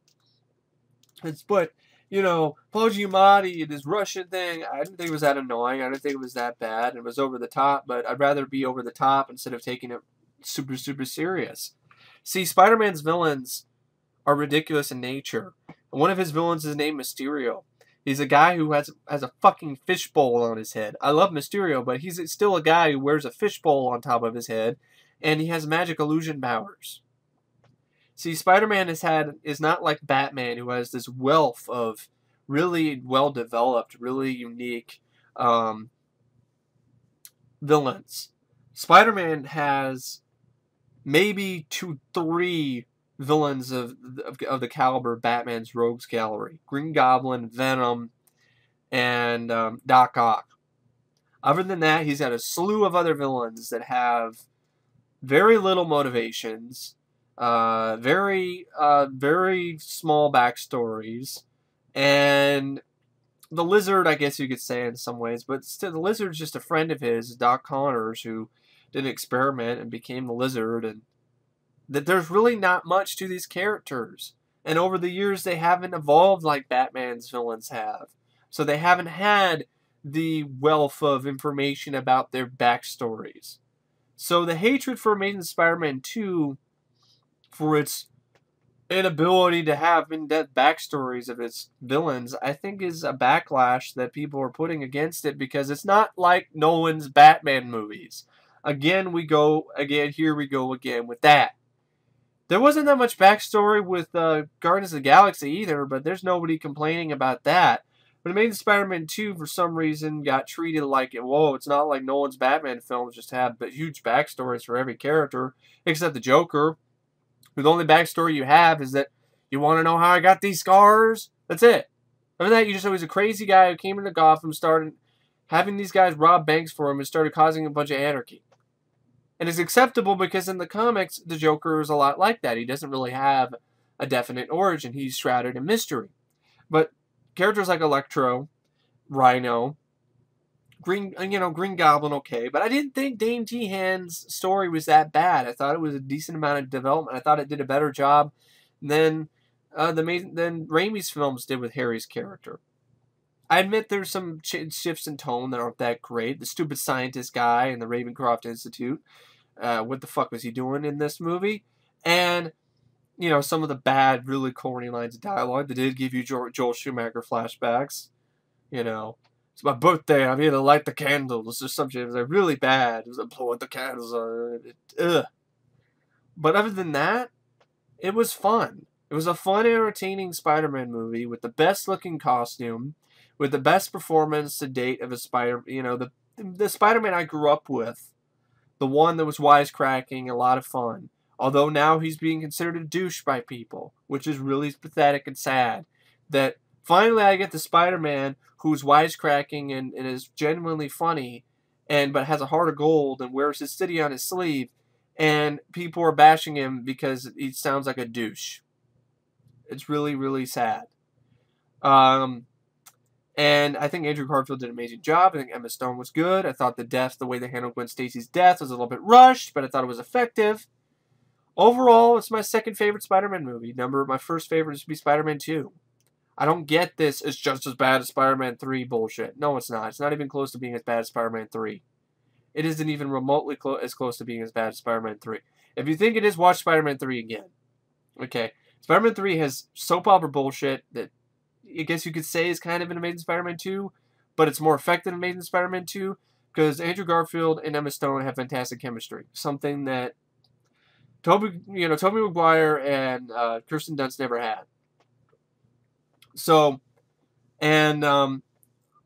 But, Paul Giamatti and his Russian thing, I didn't think it was that annoying. I didn't think it was that bad. It was over the top, but I'd rather be over the top instead of taking it super, super serious. See, Spider-Man's villains are ridiculous in nature. One of his villains is named Mysterio. He's a guy who has a fucking fishbowl on his head. I love Mysterio, but he's still a guy who wears a fishbowl on top of his head, and he has magic illusion powers. See, Spider-Man is not like Batman, who has this wealth of really well-developed, really unique villains. Spider-Man has maybe 2-3 villains of the caliber of Batman's Rogues Gallery. Green Goblin, Venom, and Doc Ock. Other than that, he's got a slew of other villains that have very little motivations, very small backstories, and the Lizard, I guess you could say in some ways, but still, the Lizard's just a friend of his, Doc Connors, who did an experiment and became the Lizard, and that there's really not much to these characters. And over the years, they haven't evolved like Batman's villains have. So they haven't had the wealth of information about their backstories. So the hatred for Amazing Spider-Man 2, for its inability to have in-depth backstories of its villains, I think is a backlash that people are putting against it, because it's not like Nolan's Batman movies. Here we go again with that. There wasn't that much backstory with Guardians of the Galaxy either, but there's nobody complaining about that. But Amazing Spider-Man 2, for some reason, got treated like, whoa, it's not like Nolan's Batman films just have huge backstories for every character, except the Joker, who the only backstory you have is that you want to know how I got these scars? That's it. Other than that, you just know he's a crazy guy who came into Gotham, started having these guys rob banks for him, and started causing a bunch of anarchy. And it's acceptable because in the comics, the Joker is a lot like that. He doesn't really have a definite origin. He's shrouded in mystery. But characters like Electro, Rhino, Green Goblin, okay. But I didn't think Dane Tehan's story was that bad. I thought it was a decent amount of development. I thought it did a better job than Raimi's films did with Harry's character. I admit there's some shifts in tone that aren't that great. The stupid scientist guy in the Ravencroft Institute. What the fuck was he doing in this movie? And, some of the bad, really corny lines of dialogue that did give you Joel Schumacher flashbacks. It's my birthday, I'm here to light the candles or something. It was like really bad. It was like, blow out the candles. Ugh. But other than that, it was fun. It was a fun, entertaining Spider-Man movie with the best looking costume, with the best performance to date of a the Spider-Man I grew up with, the one that was wisecracking, a lot of fun. Although now he's being considered a douche by people, which is really pathetic and sad. That finally I get the Spider-Man who's wisecracking and is genuinely funny, but has a heart of gold and wears his city on his sleeve, and people are bashing him because he sounds like a douche. It's really, really sad. And I think Andrew Garfield did an amazing job. I think Emma Stone was good. I thought the way they handled Gwen Stacy's death was a little bit rushed, but I thought it was effective. Overall, it's my second favorite Spider-Man movie. My first favorite would be Spider-Man 2. I don't get this. It's just as bad as Spider-Man 3 bullshit. No, it's not. It's not even close to being as bad as Spider-Man 3. It isn't even remotely as close to being as bad as Spider-Man 3. If you think it is, watch Spider-Man 3 again. Okay. Spider-Man 3 has soap opera bullshit that I guess you could say is kind of an Amazing Spider-Man 2, but it's more effective than Amazing Spider-Man 2 because Andrew Garfield and Emma Stone have fantastic chemistry. Something that Tobey Maguire and Kirsten Dunst never had. So, and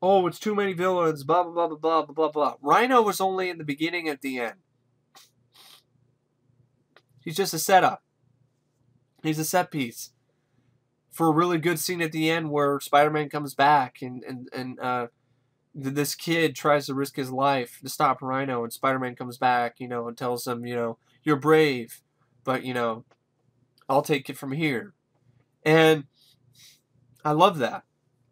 it's too many villains, blah blah blah blah blah blah blah. Rhino was only in the beginning at the end. He's just a setup. He's a set piece for a really good scene at the end where Spider-Man comes back and this kid tries to risk his life to stop Rhino, and Spider-Man comes back, and tells him, you're brave, but, I'll take it from here. And I love that.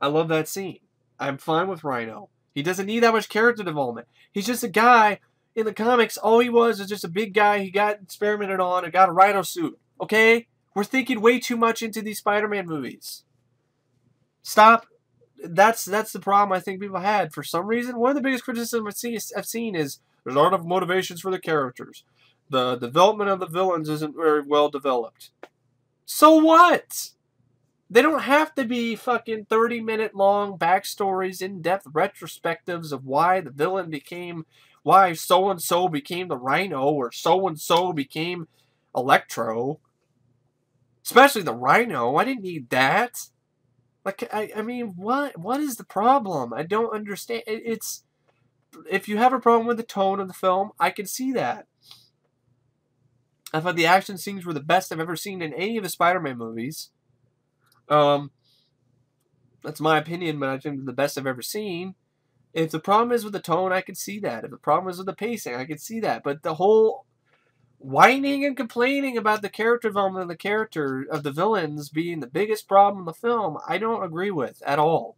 I love that scene. I'm fine with Rhino. He doesn't need that much character development. He's just a guy. In the comics, all he was just a big guy. He got experimented on and got a Rhino suit. Okay? We're thinking way too much into these Spider-Man movies. Stop. That's the problem I think people had. For some reason, one of the biggest criticisms I've seen is there's not enough motivations for the characters. The development of the villains isn't very well developed. So what? They don't have to be fucking 30-minute long backstories, in-depth retrospectives of why the villain became, why so-and-so became the Rhino, or so-and-so became Electro. Especially the Rhino. I didn't need that. Like, I mean, what is the problem? I don't understand. It's, if you have a problem with the tone of the film, I can see that. I thought the action scenes were the best I've ever seen in any of the Spider-Man movies. That's my opinion, but I think they're the best I've ever seen. If the problem is with the tone, I can see that. If the problem is with the pacing, I can see that. But the whole whining and complaining about the character development of the character of the villains being the biggest problem in the film, I don't agree with at all.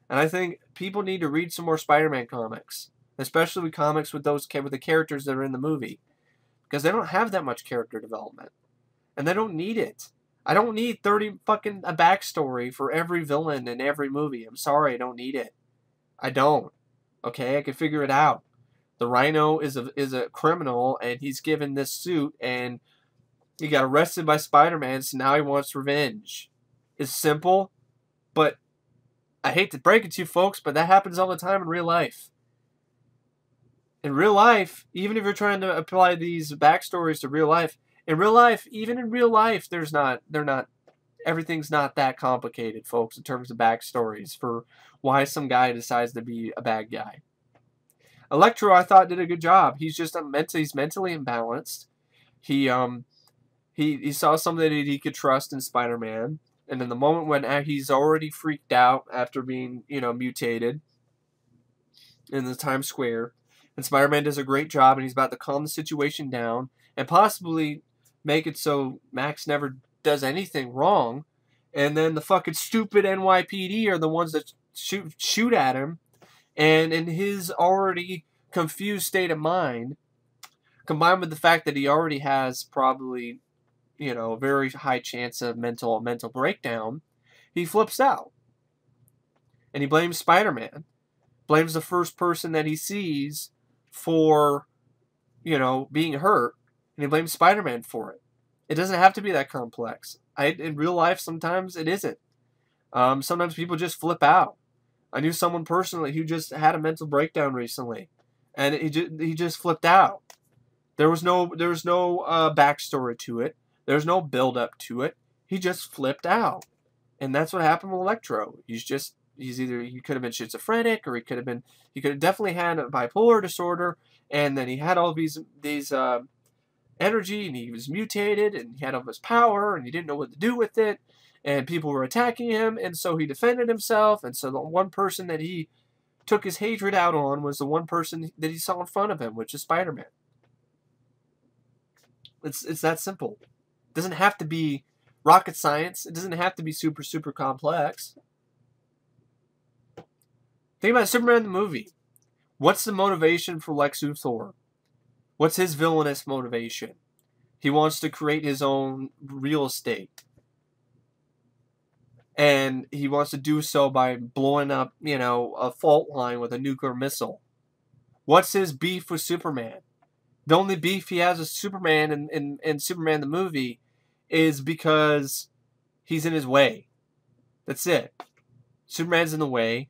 And I think people need to read some more Spider-Man comics, especially with comics with the characters that are in the movie, because they don't have that much character development, and they don't need it. I don't need a backstory for every villain in every movie. I'm sorry, I don't need it. I don't. Okay, I can figure it out. The Rhino is a criminal, and he's given this suit, and he got arrested by Spider-Man, so now he wants revenge. It's simple, but I hate to break it to you folks, but that happens all the time in real life. In real life, even if you're trying to apply these backstories to real life, even in real life, everything's not that complicated, folks, in terms of backstories for why some guy decides to be a bad guy. Electro, I thought, did a good job. He's just he's mentally imbalanced. He saw something that he could trust in Spider-Man, and in the moment when he's already freaked out after being, mutated in the Times Square, and Spider-Man does a great job, and he's about to calm the situation down and possibly make it so Max never does anything wrong, and then the fucking stupid NYPD are the ones that shoot at him, and in his already confused state of mind, combined with the fact that he already has probably, a very high chance of mental breakdown, he flips out. And he blames Spider-Man. Blames the first person that he sees for, being hurt. And he blames Spider-Man for it. It doesn't have to be that complex. In real life, sometimes it isn't. Sometimes people just flip out. I knew someone personally who just had a mental breakdown recently, and he just flipped out. There was no backstory to it. There's no build up to it. He just flipped out, and that's what happened with Electro. He could have been schizophrenic, or he could have definitely had a bipolar disorder, and then he had all these energy, and he was mutated, and he had all this power, and he didn't know what to do with it, and people were attacking him, and so he defended himself, and so the one person that he took his hatred out on was the one person that he saw in front of him, which is Spider-Man. It's that simple. It doesn't have to be rocket science. It doesn't have to be super, super complex. Think about Superman the movie. What's the motivation for Lex Luthor? What's his villainous motivation? He wants to create his own real estate. And he wants to do so by blowing up, a fault line with a nuclear missile. What's his beef with Superman? The only beef he has with Superman in Superman the movie is because he's in his way. That's it. Superman's in the way.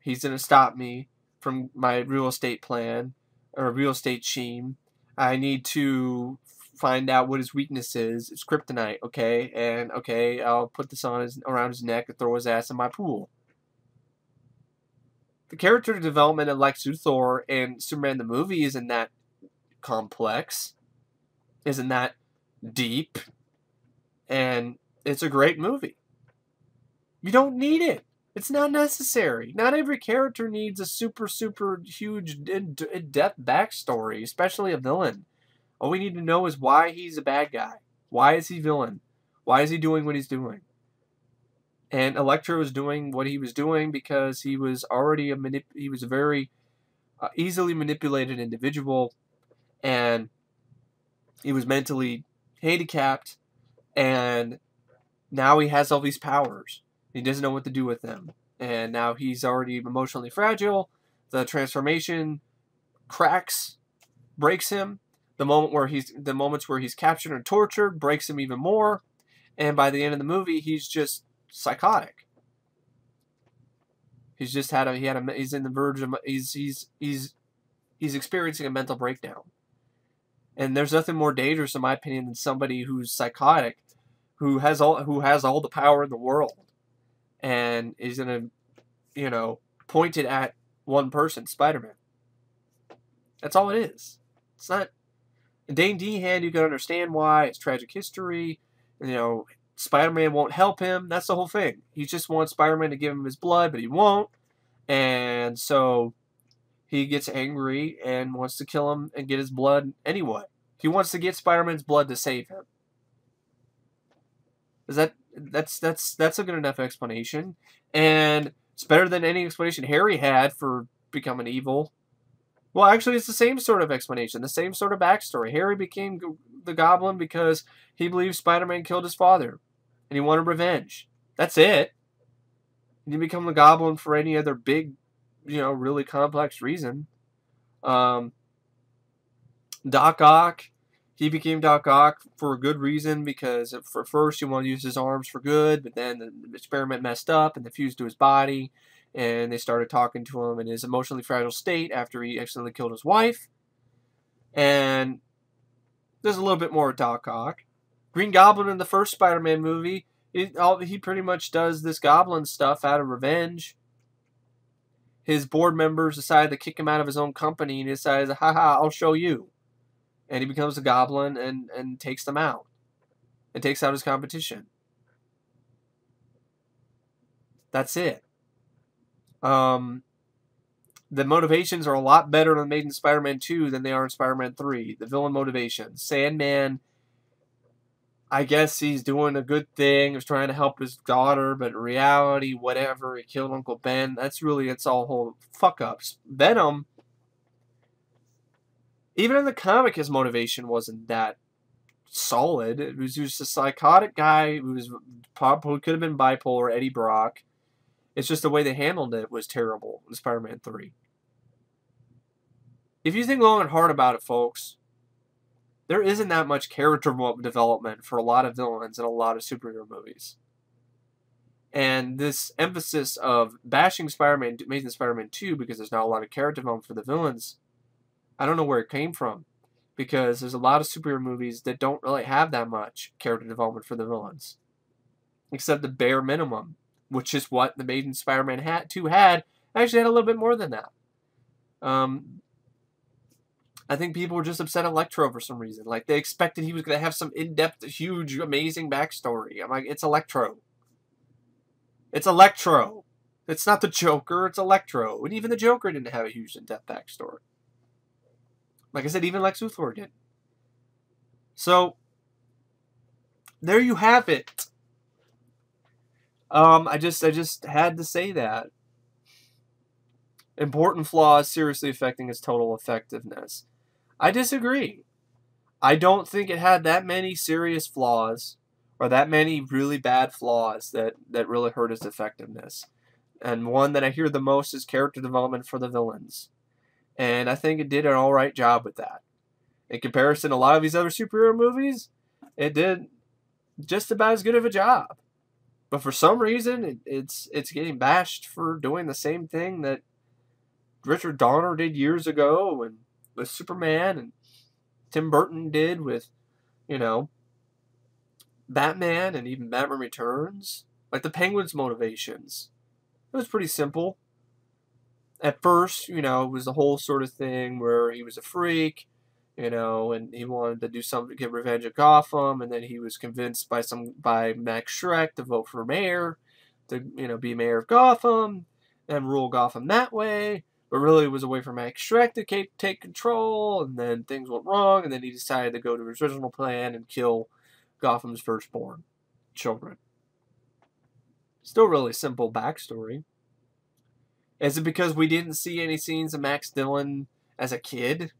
He's going to stop me from my real estate plan or real estate scheme. I need to find out what his weakness is. It's kryptonite, okay? And okay, I'll put this around his neck and throw his ass in my pool. The character development of Lex Luthor in Superman the movie isn't that complex, isn't that deep, and it's a great movie. You don't need it. It's not necessary. Not every character needs a super, super huge, in-depth backstory, especially a villain. All we need to know is why he's a bad guy. Why is he villain? Why is he doing what he's doing? And Elektra was doing what he was doing because he was already he was a very easily manipulated individual, and he was mentally handicapped, and now he has all these powers. He doesn't know what to do with them, and now he's already emotionally fragile. The transformation cracks, breaks him. The moments where he's captured and tortured breaks him even more, and by the end of the movie, he's just psychotic. He's just he's in the verge of he's experiencing a mental breakdown. And there's nothing more dangerous, in my opinion, than somebody who's psychotic, who has all the power in the world, and is gonna, point it at one person, Spider-Man. That's all it is. It's not. Dane DeHaan, you can understand why. It's tragic history. Spider-Man won't help him. That's the whole thing. He just wants Spider-Man to give him his blood, but he won't. And so he gets angry and wants to kill him and get his blood anyway. He wants to get Spider-Man's blood to save him. That's a good enough explanation. And it's better than any explanation Harry had for becoming evil. Well, actually, it's the same sort of explanation, the same sort of backstory. Harry became the Goblin because he believed Spider-Man killed his father, and he wanted revenge. That's it. He didn't become the Goblin for any other big, really complex reason. Doc Ock, he became Doc Ock for a good reason, because for first he wanted to use his arms for good, but then the experiment messed up and they fused to his body. And they started talking to him in his emotionally fragile state after he accidentally killed his wife. And there's a little bit more of Doc Ock. Green Goblin in the first Spider-Man movie, he pretty much does this Goblin stuff out of revenge. His board members decided to kick him out of his own company, and he decides, haha, I'll show you. And he becomes a Goblin and takes them out. And takes out his competition. That's it. The motivations are a lot better in Amazing Spider-Man 2 than they are in Spider-Man 3. The villain motivations. Sandman, I guess he's doing a good thing. He was trying to help his daughter, but in reality, whatever. He killed Uncle Ben. It's all whole fuck-ups. Venom, even in the comic, his motivation wasn't that solid. It was just a psychotic guy who could have been bipolar, Eddie Brock. It's just the way they handled it was terrible in Spider-Man 3. If you think long and hard about it, folks, there isn't that much character development for a lot of villains in a lot of superhero movies. And this emphasis of bashing Spider-Man, Amazing Spider-Man 2, because there's not a lot of character development for the villains, I don't know where it came from. Because there's a lot of superhero movies that don't really have that much character development for the villains. Except the bare minimum, which is what the Amazing Spider-Man 2 had. Actually had a little bit more than that. I think people were just upset at Electro for some reason. Like, they expected he was going to have some in-depth, huge, amazing backstory. I'm like, it's Electro. It's Electro. It's not the Joker, it's Electro. And even the Joker didn't have a huge in-depth backstory. Like I said, even Lex Luthor did. So, there you have it. I just had to say that. Important flaws seriously affecting its total effectiveness. I disagree. I don't think it had that many serious flaws, or that many really bad flaws that really hurt its effectiveness. And one that I hear the most is character development for the villains. And I think it did an alright job with that. In comparison to a lot of these other superhero movies, it did just about as good of a job. But for some reason, it's getting bashed for doing the same thing that Richard Donner did years ago, and with Superman, and Tim Burton did with, you know, Batman, and even Batman Returns. Like the Penguin's motivations. It was pretty simple. At first, you know, it was the whole sort of thing where he was a freak, you know, and he wanted to do something to get revenge at Gotham, and then he was convinced by Max Schreck to vote for mayor, to, you know, be mayor of Gotham, and rule Gotham that way. But really, it was a way for Max Schreck to take control, and then things went wrong, and then he decided to go to his original plan and kill Gotham's firstborn children. Still really simple backstory. Is it because we didn't see any scenes of Max Dillon as a kid?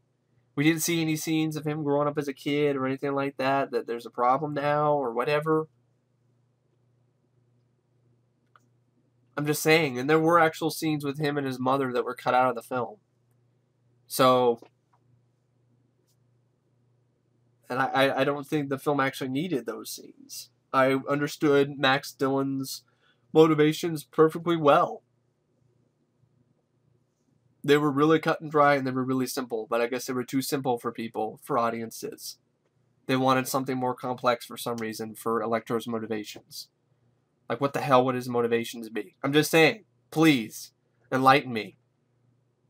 We didn't see any scenes of him growing up as a kid or anything like that, that there's a problem now or whatever? I'm just saying. And there were actual scenes with him and his mother that were cut out of the film. So, and I don't think the film actually needed those scenes. I understood Max Dillon's motivations perfectly well. They were really cut and dry, and they were really simple, but I guess they were too simple for people, for audiences. They wanted something more complex for some reason for Electro's motivations. Like, what the hell would his motivations be? I'm just saying, please, enlighten me.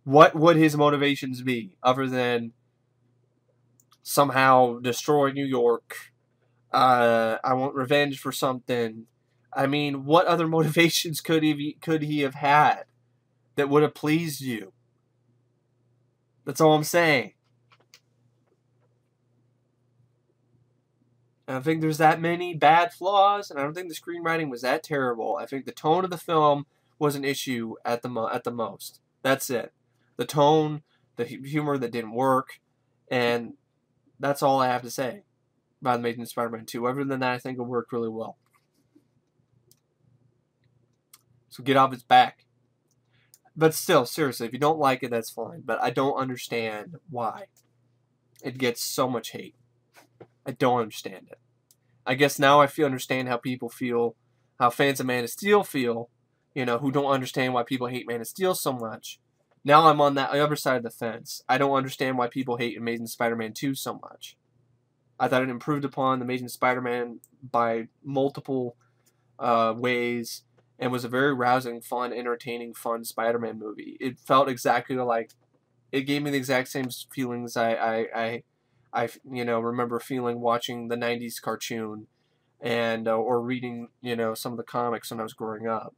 What would his motivations be, other than somehow destroy New York? I want revenge for something. I mean, what other motivations could he have had that would have pleased you? That's all I'm saying. I don't think there's that many bad flaws, and I don't think the screenwriting was that terrible. I think the tone of the film was an issue at the most. That's it. The tone, the humor that didn't work, and that's all I have to say about Amazing Spider-Man 2. Other than that, I think it worked really well. So get off its back. But still, seriously, if you don't like it, that's fine. But I don't understand why it gets so much hate. I don't understand it. I guess now I understand how people feel, how fans of Man of Steel feel, you know, who don't understand why people hate Man of Steel so much. Now I'm on that other side of the fence. I don't understand why people hate Amazing Spider-Man 2 so much. I thought it improved upon The Amazing Spider-Man by multiple ways, and was a very rousing, fun, entertaining, fun Spider-Man movie. It felt exactly like, it gave me the exact same feelings I you know, remember feeling watching the 90s cartoon, and or reading, you know, some of the comics when I was growing up.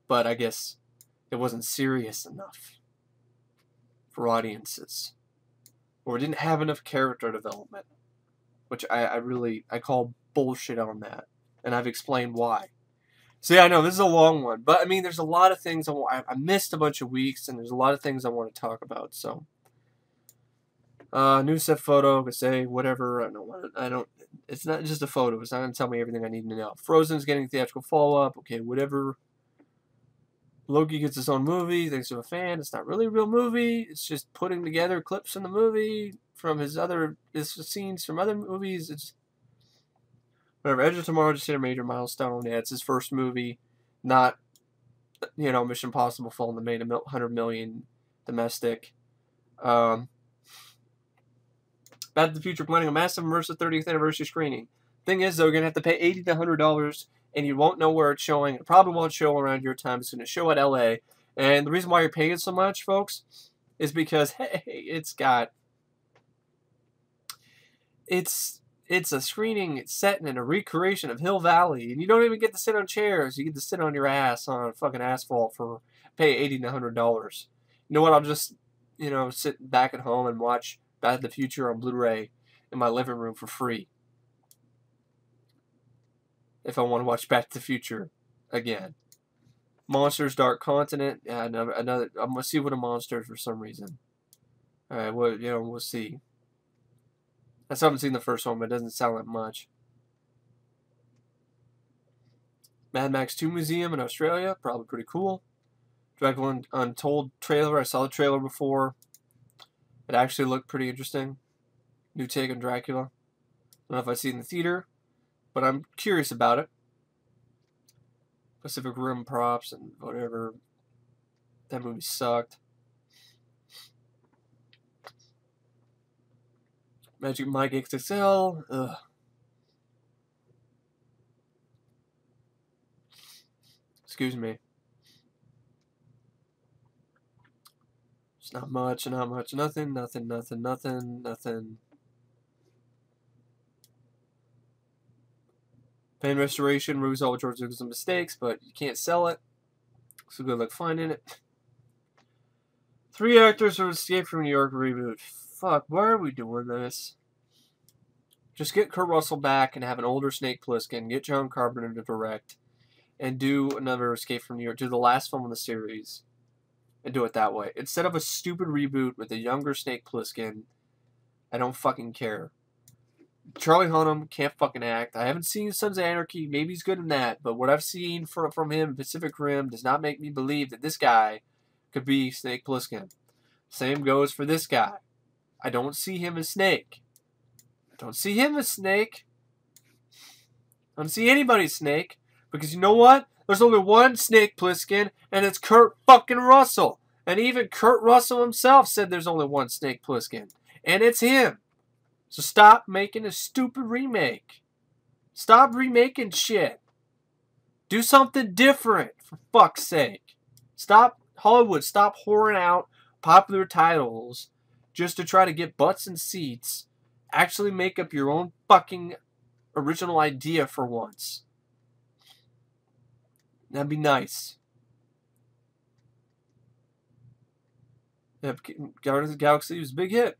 But I guess it wasn't serious enough for audiences, or it didn't have enough character development, which I call bullshit on that, and I've explained why. So yeah, I know this is a long one, but I mean, there's a lot of things I missed a bunch of weeks, and there's a lot of things I want to talk about. So, new set photo, could say whatever. I don't. It's not just a photo. It's not gonna tell me everything I need to know. Frozen's getting theatrical follow-up. Okay, whatever. Loki gets his own movie. Thanks to a fan. It's not really a real movie. It's just putting together clips from the movie from his scenes from other movies. It's whatever. Edge of Tomorrow just hit a major milestone. Yeah, it's his first movie, not, you know, Mission Impossible film that made $100 million domestic. Back to the Future planning a massive immersive 30th anniversary screening. Thing is, though, you're gonna have to pay $80 to $100, and you won't know where it's showing. It probably won't show around your time. It's gonna show at LA. And the reason why you're paying so much, folks, is because, hey, it's a screening setting and a recreation of Hill Valley, and you don't even get to sit on chairs. You get to sit on your ass on fucking asphalt for pay $80 to $100. You know what? I'll just, sit back at home and watch Back to the Future on Blu-ray in my living room for free. If I want to watch Back to the Future again. Monsters Dark Continent. Yeah, another. I'm gonna see what a monster for some reason. All right, well, we'll see. I still haven't seen the first one, but it doesn't sound like much. Mad Max 2 Museum in Australia, probably pretty cool. Dracula Untold trailer. I saw the trailer before. It actually looked pretty interesting. New take on Dracula. Don't know if I've seen it in the theater, but I'm curious about it. Pacific Rim props and whatever. That movie sucked. Magic Mike XXL. Ugh. Excuse me. It's not much, nothing. Pain Restoration, movies all George Lucas' mistakes, but you can't sell it. So good luck finding it. 3 actors for Escape from New York reboot. Fuck, why are we doing this? Just get Kurt Russell back and have an older Snake Plissken. Get John Carpenter to direct. And do another Escape from New York. Do the last film in the series. And do it that way. Instead of a stupid reboot with a younger Snake Plissken. I don't fucking care. Charlie Hunnam can't fucking act. I haven't seen Sons of Anarchy. Maybe he's good in that. But what I've seen from him in Pacific Rim does not make me believe that this guy could be Snake Plissken. Same goes for this guy. I don't see him as Snake. I don't see him as Snake. I don't see anybody as Snake. Because you know what? There's only one Snake Plissken, and it's Kurt fucking Russell. And even Kurt Russell himself said there's only one Snake Plissken. And it's him. So stop making a stupid remake. Stop remaking shit. Do something different, for fuck's sake. Stop, Hollywood, stop whoring out popular titles just to try to get butts and seats. Actually make up your own fucking original idea for once. That'd be nice. Yep, Guardians of the Galaxy was a big hit.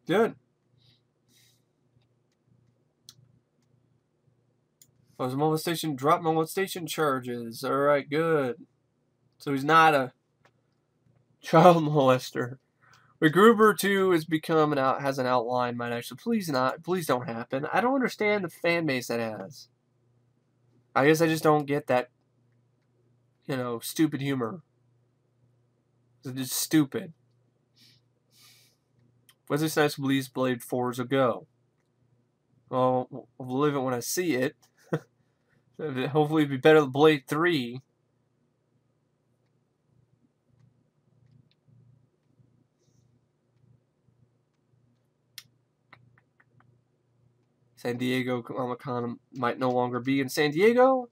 Good. Oh, his molestation dropped molestation charges. Alright, good. So he's not a child molester. MacGruber 2 has has an outline, might actually. Please don't happen. I don't understand the fan base that has. I guess I just don't get that, stupid humor. It's just stupid. Wesley Snipes believes Blade 4 is a go. Well, I'll believe it when I see it. Hopefully it'll be better than Blade 3. San Diego Comic-Con might no longer be in San Diego.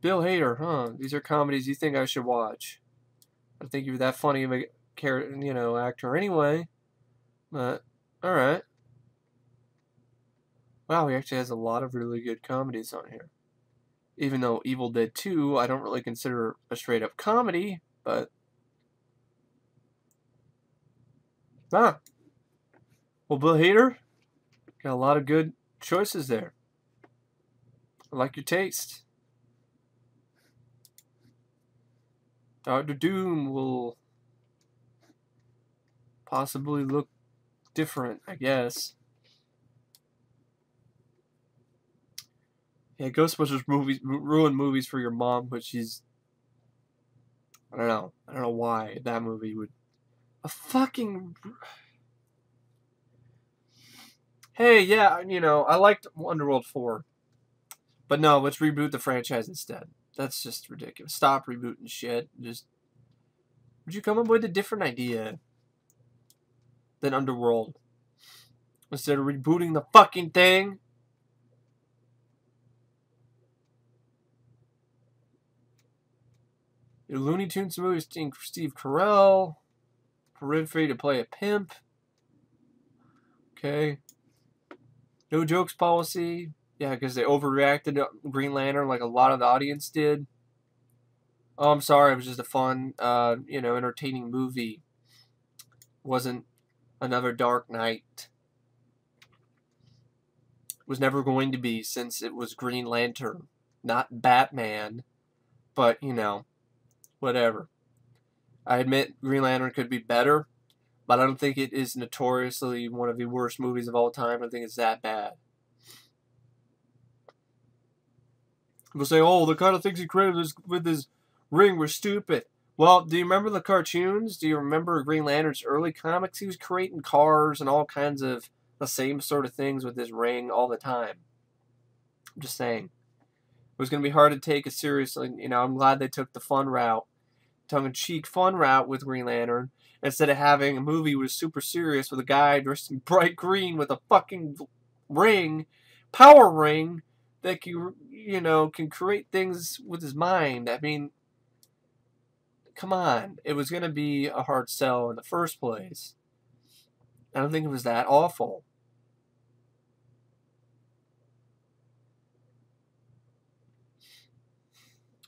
Bill Hader, huh? These are comedies you think I should watch. I don't think you're that funny of a actor anyway. But, alright. Wow, he actually has a lot of really good comedies on here. Even though Evil Dead 2, I don't really consider a straight-up comedy, but... Ah. Well, Bill Hader, got a lot of good choices there. I like your taste. Dr. Doom will possibly look different, I guess. Yeah, Ghostbusters movies ruin movies for your mom, but she's... I don't know why that movie would... A fucking... Hey, yeah, I liked Underworld 4. But no, let's reboot the franchise instead. That's just ridiculous. Stop rebooting shit. Would you come up with a different idea than Underworld? Instead of rebooting the fucking thing? Your Looney Tunes movie starring Steve Carell. Periphery to play a pimp. Okay. No jokes policy. Yeah, because they overreacted to Green Lantern like a lot of the audience did. Oh, I'm sorry. It was just a fun, entertaining movie. Wasn't another Dark Knight. It was never going to be, since it was Green Lantern, not Batman. But, whatever. I admit Green Lantern could be better, but I don't think it is notoriously one of the worst movies of all time. I don't think it's that bad. People say, oh, the kind of things he created with his ring were stupid. Well, do you remember the cartoons? Do you remember Green Lantern's early comics? He was creating cars and all kinds of the same sort of things with his ring all the time. I'm just saying. It was going to be hard to take it seriously. I'm glad they took the fun route, tongue-in-cheek fun route with Green Lantern, instead of having a movie was super serious with a guy dressed in bright green with a fucking ring, power ring, that can create things with his mind. I mean, come on. It was going to be a hard sell in the first place. I don't think it was that awful.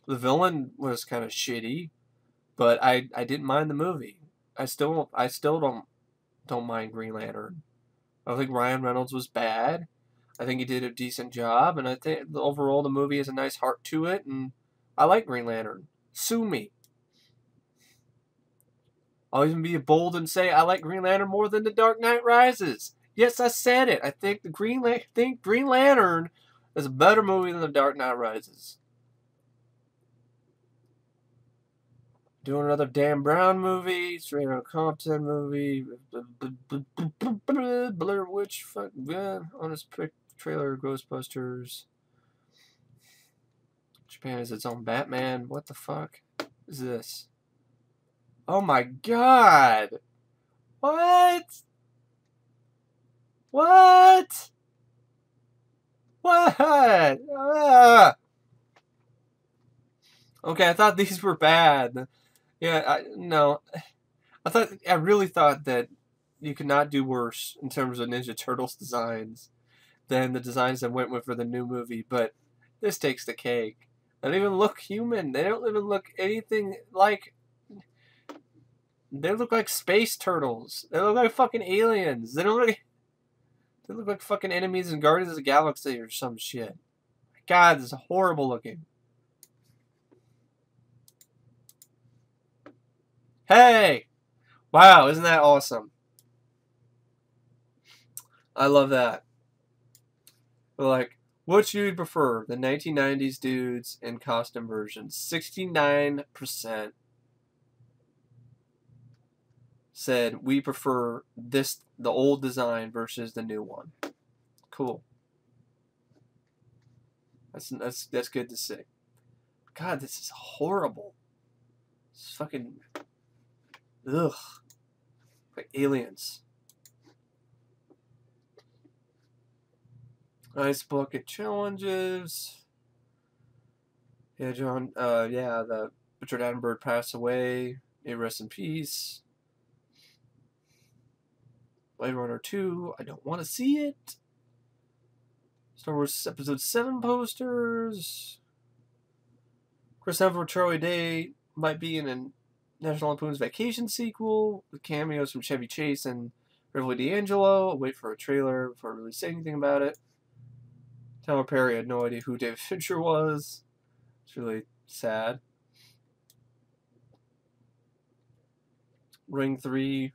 The villain was kind of shitty, but I didn't mind the movie. I still don't mind Green Lantern. I don't think Ryan Reynolds was bad. I think he did a decent job, and I think overall the movie has a nice heart to it, and I like Green Lantern. Sue me. I'll even be bold and say I like Green Lantern more than The Dark Knight Rises. Yes, I said it. I think Green Lantern is a better movie than The Dark Knight Rises. Doing another Dan Brown movie, straight out Compton movie, Blair Witch, fuck yeah, honest pick trailer, Ghostbusters. Japan has its own Batman. What the fuck is this? Oh my god! What? What? What? Okay, I thought these were bad. Yeah, no. I really thought that you could not do worse in terms of Ninja Turtles designs than the designs that went with for the new movie, but this takes the cake. They don't even look human. They don't even look anything like... They look like space turtles. They look like fucking aliens. They look like fucking enemies in Guardians of the Galaxy or some shit. God, this is horrible looking. Hey! Wow, isn't that awesome? I love that. But like, what you prefer? The 1990s dudes in costume versions. 69% said we prefer the old design versus the new one. Cool. That's good to see. God, this is horrible. It's fucking ugh. Like aliens. Nice bucket challenges. Yeah, John. The Richard Attenborough passed away. May rest in peace. Blade Runner 2. I don't want to see it. Star Wars Episode 7 posters. Chris Evans, Charlie Day might be in a National Lampoon's Vacation sequel with cameos from Chevy Chase and Beverly D'Angelo. I'll wait for a trailer before I really say anything about it. Tyler Perry had no idea who David Fincher was. It's really sad. Ring 3.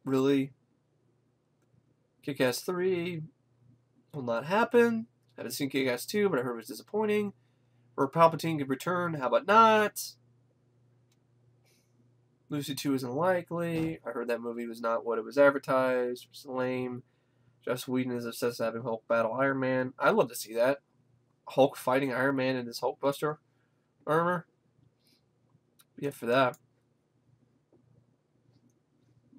Really? Kick-Ass 3 will not happen. Haven't seen Kick-Ass 2, but I heard it was disappointing. Or Palpatine could return. How about not? Lucy 2 is unlikely. I heard that movie was not what it was advertised. It was lame. Joss Whedon is obsessed with having Hulk battle Iron Man. I'd love to see that. Hulk fighting Iron Man in his Hulkbuster armor. Yeah, for that.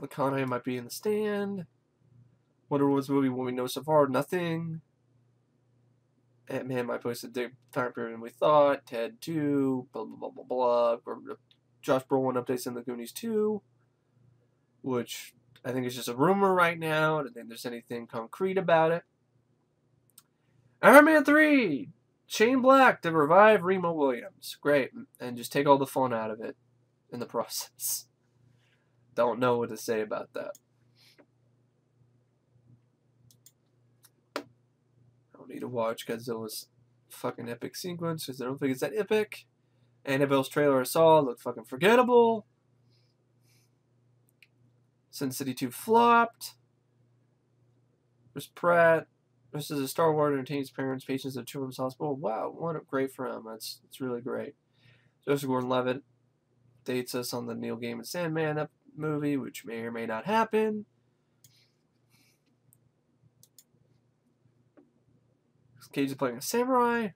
McConaughey might be in the stand. Wonder Woman's movie, what we know so far, nothing. Ant-Man might post a different time period than we thought. Ted 2, blah, blah, blah, blah, blah. Josh Brolin updates in the Goonies 2, which I think is just a rumor right now. I don't think there's anything concrete about it. Iron Man 3! Shane Black to revive Remo Williams. Great. And just take all the fun out of it in the process. Don't know what to say about that. I don't need to watch Godzilla's fucking epic sequence because I don't think it's that epic. Annabelle's trailer I saw looked fucking forgettable. Sin City 2 flopped. Chris Pratt. This is a Star Wars entertains parents, patients of Children's Hospital. Wow, what a great for him. It's really great. Joseph Gordon-Levitt dates us on the Neil Gaiman Sandman movie, which may or may not happen. Cage is playing a samurai.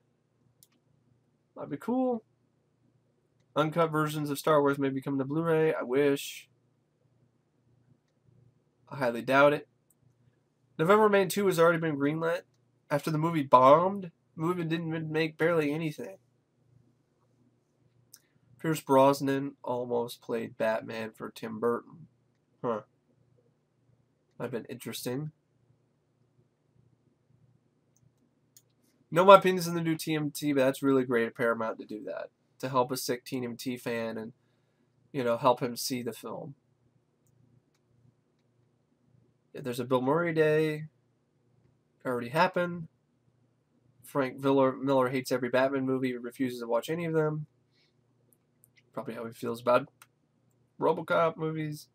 That'd be cool. Uncut versions of Star Wars may be coming to Blu-ray. I wish. I highly doubt it. November Man 2 has already been greenlit. After the movie bombed, the movie didn't make barely anything. Pierce Brosnan almost played Batman for Tim Burton. Huh. Might have been interesting. No, my opinion's in the new TMT, but that's really great of Paramount to do that. To help a sick TMT fan and, help him see the film. Yeah, there's a Bill Murray Day. Already happened. Frank Miller hates every Batman movie, refuses to watch any of them. Probably how he feels about RoboCop movies.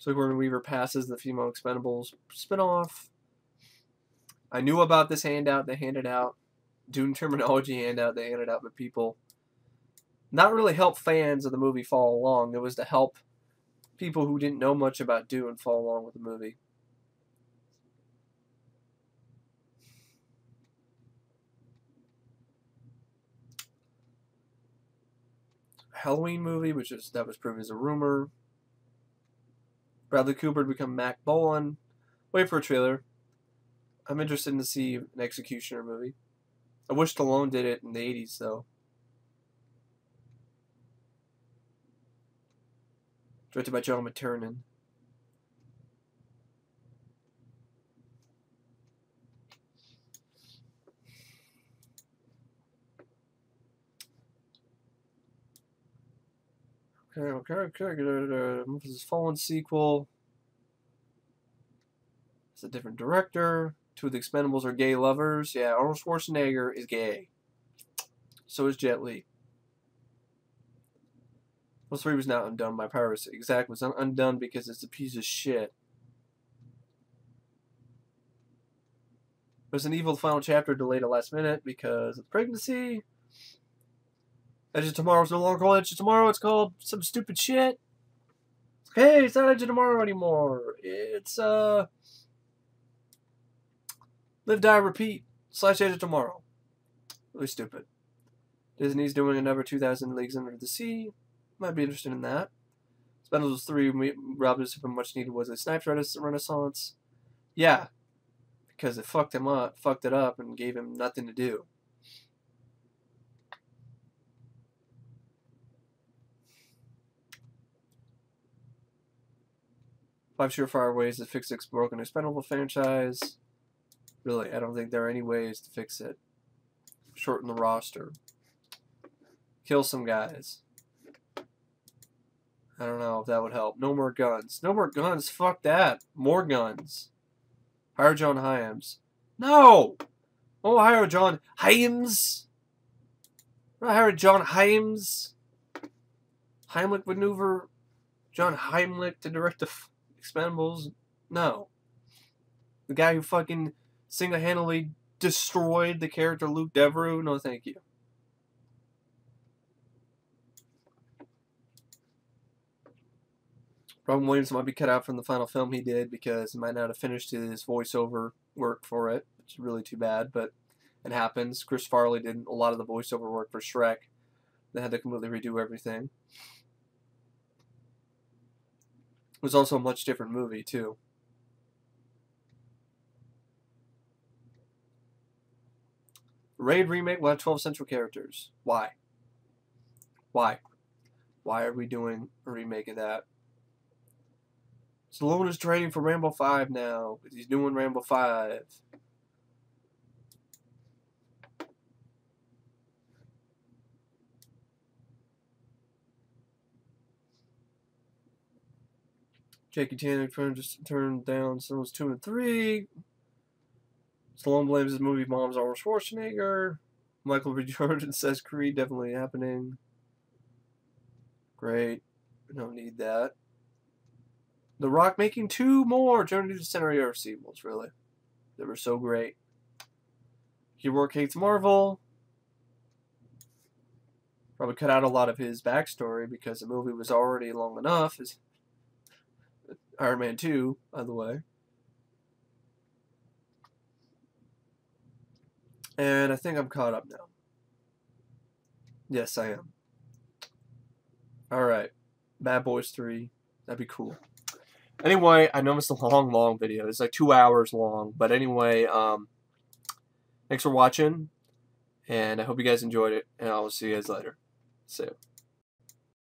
So Gordon Weaver passes the Female Expendables spinoff. I knew about this handout they handed out. Dune terminology handout they handed out, but people not really help fans of the movie follow along. It was to help people who didn't know much about Dune follow along with the movie. Halloween movie, that was proven as a rumor. Bradley Cooper to become Mac Bolan. Wait for a trailer. I'm interested to see an Executioner movie. I wish Stallone did it in the 80s, though. Directed by John McTiernan. Okay. This is Fallen sequel. It's a different director. Two of the Expendables are gay lovers. Yeah, Arnold Schwarzenegger is gay. So is Jet Li. Well, 3 was not undone by piracy. Exactly, it was undone because it's a piece of shit. Resident Evil final chapter delayed at last minute because of pregnancy. Edge of Tomorrow is no longer called Edge of Tomorrow. It's called some stupid shit. Hey, it's not Edge of Tomorrow anymore. It's Live, Die, Repeat / Edge of Tomorrow. Really stupid. Disney's doing another 2,000 Leagues Under the Sea. Might be interested in that. Expendables 3 robbed us of a much needed was a Snipes renaissance. Yeah, because it fucked it up, and gave him nothing to do. 5 surefire ways to fix this broken Expendable franchise. Really, I don't think there are any ways to fix it. Shorten the roster. Kill some guys. I don't know if that would help. No more guns. No more guns. Fuck that. More guns. Hire John Hyams. No! Oh, hire John Hyams. I hired John Hyams. Heimlich maneuver. John Heimlich to direct the Expendables. No. The guy who fucking single-handedly destroyed the character Luke Devereaux. No, thank you. Robin Williams might be cut out from the final film he did because he might not have finished his voiceover work for it, which is really too bad, but it happens. Chris Farley did a lot of the voiceover work for Shrek. They had to completely redo everything. It was also a much different movie, too. Raid remake will have 12 central characters. Why? Why? Why are we doing a remake of that? Stallone is training for Rambo 5 now, because he's doing Rambo 5. Jackie Chan just turned down Stallone's 2 and 3. Stallone blames his movie moms on Schwarzenegger. Michael B. Jordan says Creed definitely happening. Great. We don't need that. The Rock making 2 more Journey to the Center of the Earth sequels, really. They were so great. He work hates Marvel. Probably cut out a lot of his backstory because the movie was already long enough. As Iron Man 2, by the way. And I think I'm caught up now. Yes, I am. Alright. Bad Boys 3. That'd be cool. Anyway, I know it's a long video. It's like 2 hours long. But anyway, thanks for watching. And I hope you guys enjoyed it. And I will see you guys later. See ya.